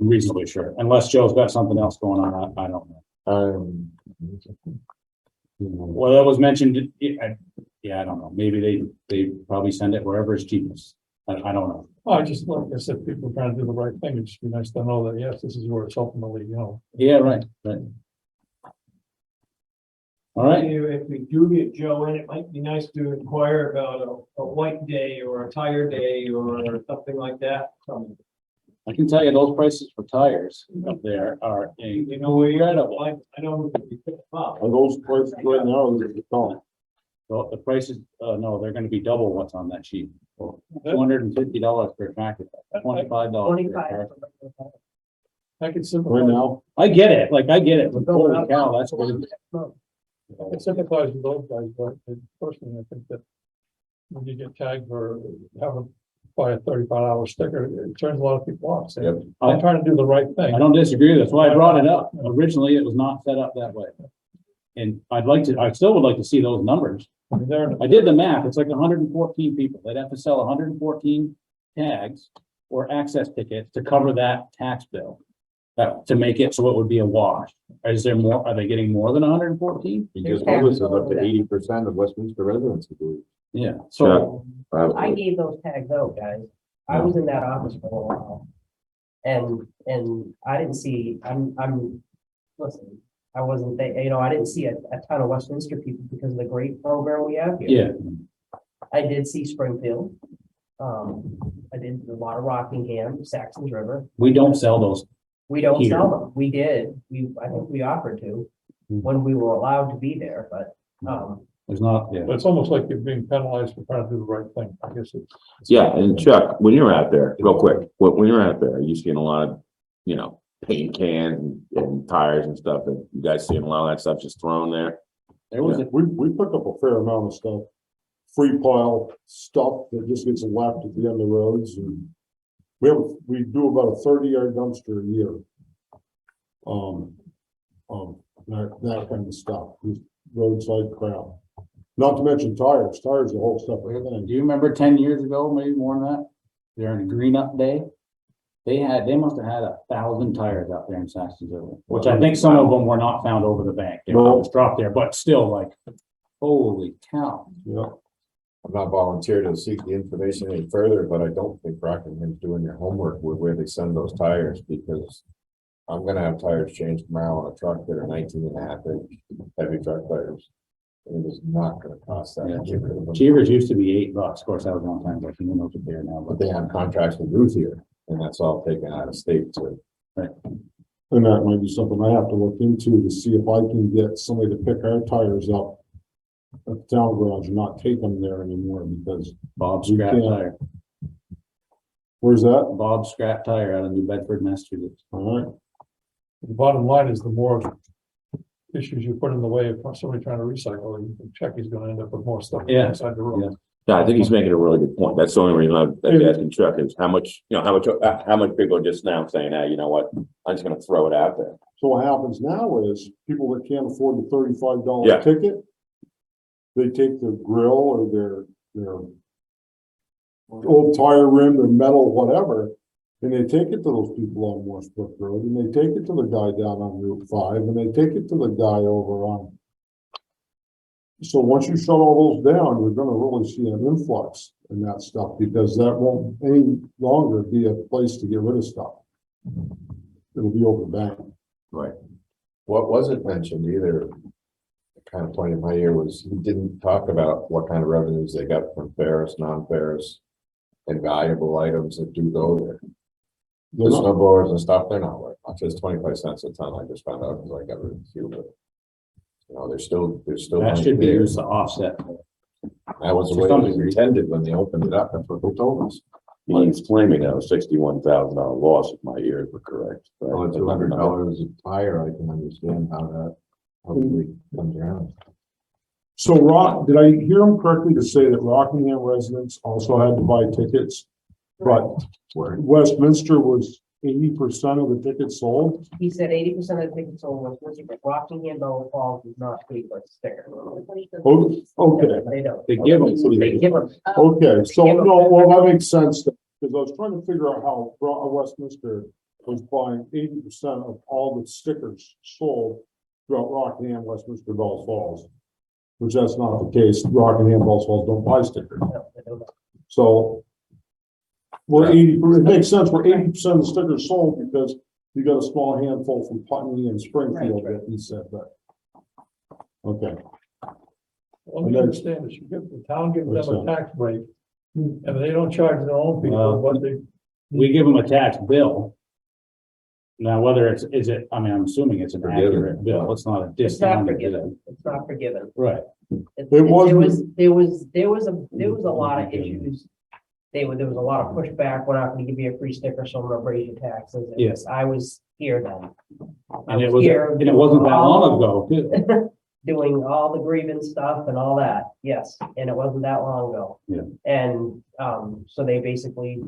reasonably sure, unless Joe's got something else going on, I don't know. Well, that was mentioned, yeah, I don't know, maybe they probably send it wherever it's cheapest. I don't know. I just, like I said, people are trying to do the right thing. It'd just be nice to know that, yes, this is where it's ultimately, Yeah, right. All right, If we do get Joe in, it might be nice to inquire about a white day or a tire day or something like that. I can tell you those prices for tires up there are incredible. I know we pick them up. Are those prices right now? Or is it gone? Well, the prices, no, they're gonna be double what's on that sheet. $250 per tractor, $25. per 25. car. I can Right sympathize, now? I get it, but holy cow, that's good. I can sympathize with those guys, but personally, I think that when you get tagged for having buy a $35 sticker, it turns a lot of people off. So Yep. I'm trying to do the right thing. I don't disagree. That's why I brought it up. Originally, it was not set up that way. And I still would like to see those numbers. I mean, I did the math. It's like 114 people. They'd have to sell 114 tags or access tickets to cover that tax bill. To make it so it would be a wash. Is there more? Are they getting more than 114? He just told us it's up to 80% of Westminster residents, I believe. Yeah, so I gave those tags out, guys. I was in that office for a while. And I didn't see, listen, I wasn't there, I didn't see a ton of Westminster people because of the great program we have here. yeah, I did see Springfield. I did a lot of Rockingham, Saxon's River. we don't sell those. We don't Here. sell them. We did. I think we offered to when we were allowed to be there, but, There's not, yeah. But it's almost like you're being penalized for trying to do the right thing. I guess it's. Yeah, and Chuck, when you're out there, real quick, when you're out there, are you seeing a lot of, paint cans and tires and stuff that you guys seeing a lot of that stuff just thrown there? There was a We pick up a fair amount of stuff. Free pile stuff that just gets left at the end of roads, and we do about a 30-yard dumpster a year. That kind of stuff, just roadside crap. Not to mention tires, the whole stuff. Do you remember 10 years ago, maybe more than that? During the green up day? They must have had 1,000 tires out there in Saxon's River, which I think some of them were not found over the bank. They were No. always dropped there, but still like, holy cow. Yeah, I'm not volunteered to seek the information any further, but I don't think Rockingham's doing their homework with where they send those tires, because I'm gonna have tires changed tomorrow on a truck that are 19.5 inch heavy truck tires. And it is not gonna cost that. Yeah. to get rid of them. Cheevers used to be $8. Of course, that was a long time ago. Who knows what they are now, But but they have contracts with Ruth here, and that's all taken out of state too. and that might be something I have to look into to see if I can get somebody to pick our tires up at the town garage and not take them there anymore, because Bob's We Scrap can't. Tire. where's that? Bob's Scrap Tire out of New Bedford, Massachusetts. All right, The bottom line is the more issues you put in the way of somebody trying to recycle, you can check, he's gonna end up with more stuff Yeah. inside the room. Yeah. No, I think he's making a really good point. That's the only reason I'm asking Chuck is how much people are just now saying, you know what, I'm just gonna throw it out there. so what happens now is people that can't afford the $35 Yeah. ticket, they take their grill or their old tire rim, their metal, whatever, and they take it to those people on Westbrook Road, and they take it to the guy down on Route 5, and they take it to the guy over on. So once you shut all those down, you're gonna really see an influx in that stuff, because that won't any longer be a place to get rid of stuff. It'll be over the bank. Right. What wasn't mentioned either kind of pointed my ear was he didn't talk about what kind of revenues they got from ferrous, non-ferrous, and valuable items that do go there. The snow blowers and stuff, they're not worth much. It's 25 cents a ton. I just found out because I got rid of a few, but you know, there's still That money should be there. used to offset. That was the to way some it was degree. intended when they opened it up. That's what they told us. He's claiming a $61,000 loss, if my ears were correct. right? Well, $200 a tire, I can understand how that hopefully comes around. So did I hear him correctly to say that Rockingham residents also had to buy tickets? But Westminster was 80% of the tickets sold? He said 80% of the tickets sold was Westminster, but Rockingham Bell Falls does not pay for a sticker. Oh, okay, They don't. They give them. They give them. okay, so no, well, that makes sense, because I was trying to figure out how Westminster was buying 80% of all the stickers sold throughout Rockingham, Westminster, Bells Falls. Which that's not the case. Rockingham, Bells Falls don't buy stickers. No, they don't. So we're 80, it makes sense, we're 80% of the stickers sold because you got a small handful from Putney and Springfield that he said that. Okay. What we understand is you give, the town gives them a tax break, and they don't charge their own people, but they. We give them a tax bill. Now, whether I mean, I'm assuming it's an accurate bill. It's not a It's not discounted forgiven. bill. It's not forgiven. Right. There wasn't- was a lot of issues. There was a lot of pushback. We're not gonna give you a free sticker, so I'm gonna raise your taxes. Yes. I was here then. And it wasn't that long ago, too. Doing all the grievance stuff and all that, yes, and it wasn't that long ago. Yeah. And, so they basically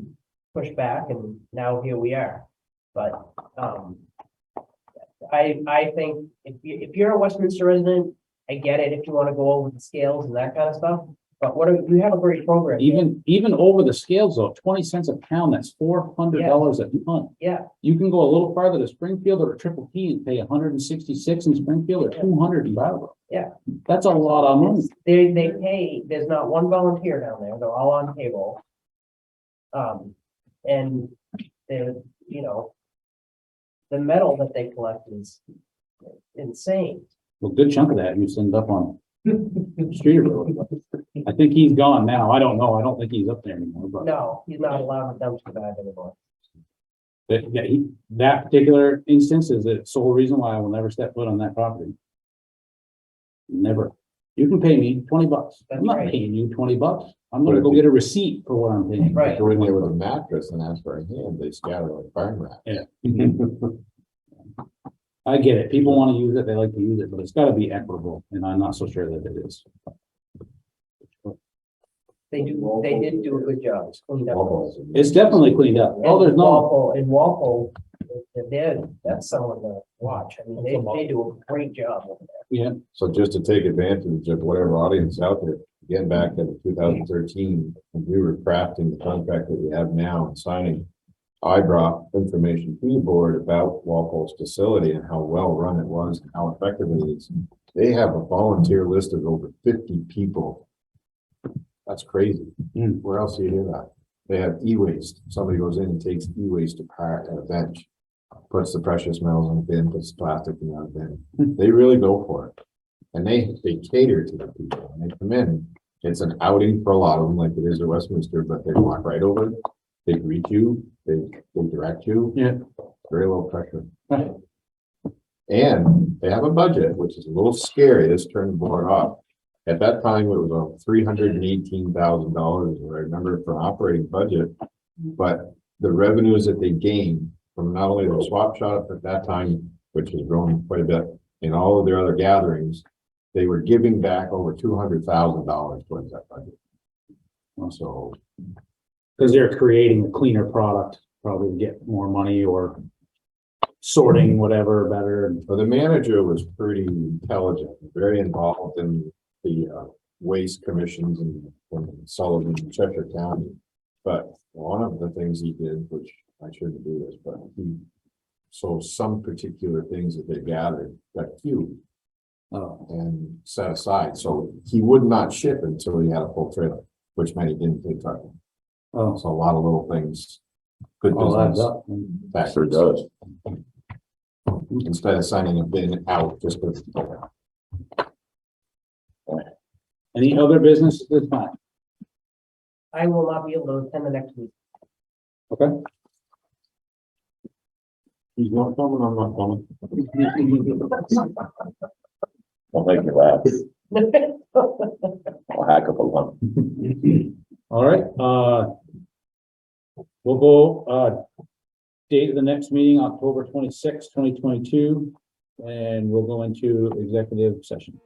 pushed back and now here we are. But, I think if you're a Westminster resident, I get it if you wanna go over the scales and that kind of stuff. But you have a great program. Even over the scales though, 20 cents a pound, that's $400 a ton. Yeah, You can go a little farther to Springfield or to Triple P and pay 166 in Springfield or 200 in Brattleboro. Yeah. That's a lot of money. they pay, there's not one volunteer down there, they're all on payroll. And they're, the metal that they collect is insane. Well, a good chunk of that you send up on Streeter Road. I think he's gone now. I don't know. I don't think he's up there anymore, but No, he's not allowed a dumpster bag anymore. that particular instance is the sole reason why I will never step foot on that property. Never. You can pay me $20. That's I'm not right. paying you $20. I'm gonna go get a receipt for what I'm paying. Right. Go in there with a mattress and ask for a hand, they scatter like barn rats. Yeah. I get it. People want to use it. They like to use it, but it's gotta be equitable, and I'm not so sure that it is. They did do a good job. It's cleaned up. It's definitely cleaned up. Oh, there's no, Walpole, in Walpole, that's someone to watch. I mean, they do a great job over there. So just to take advantage of whatever audience out there, getting back to 2013, when we were crafting the contract that we have now and signing, I brought information to the board about Walpole's facility and how well run it was and how effective it is. They have a volunteer list of over 50 people. That's crazy. Where else do you hear that? They have e-waste. Somebody goes in and takes e-waste apart at a bench, puts the precious metals in a bin, puts plastic in a bin. They really go for it. And they cater to the people. And they come in. It's an outing for a lot of them, like it is at Westminster, but they walk right over. They greet you, they direct you. Yeah. Very low pressure. And they have a budget, which is a little scary. This turned the board off. At that time, it was $318,000, I remember, for operating budget. But the revenues that they gained from not only the swap shop at that time, which has grown quite a bit, in all of their other gatherings, they were giving back over $200,000 towards that budget. So, because they're creating a cleaner product, probably to get more money or sorting whatever better. well, the manager was pretty intelligent, very involved in the waste commissions in Sullivan and Cheshire County. But one of the things he did, which I shouldn't do this, but so some particular things that they gathered got queued and set aside. So he would not ship until he had a full trailer, which meant he didn't take trucking. Oh, So a lot of little things, good all adds business. up. That Sure does. Instead of sending a bin out just with. Any other business at this time? I will not be able to attend the next week. Okay. He's not coming, I'm not coming. Well, thank you, that. A heck of a one. All right, we'll go, date of the next meeting, October 26th, 2022, and we'll go into executive session.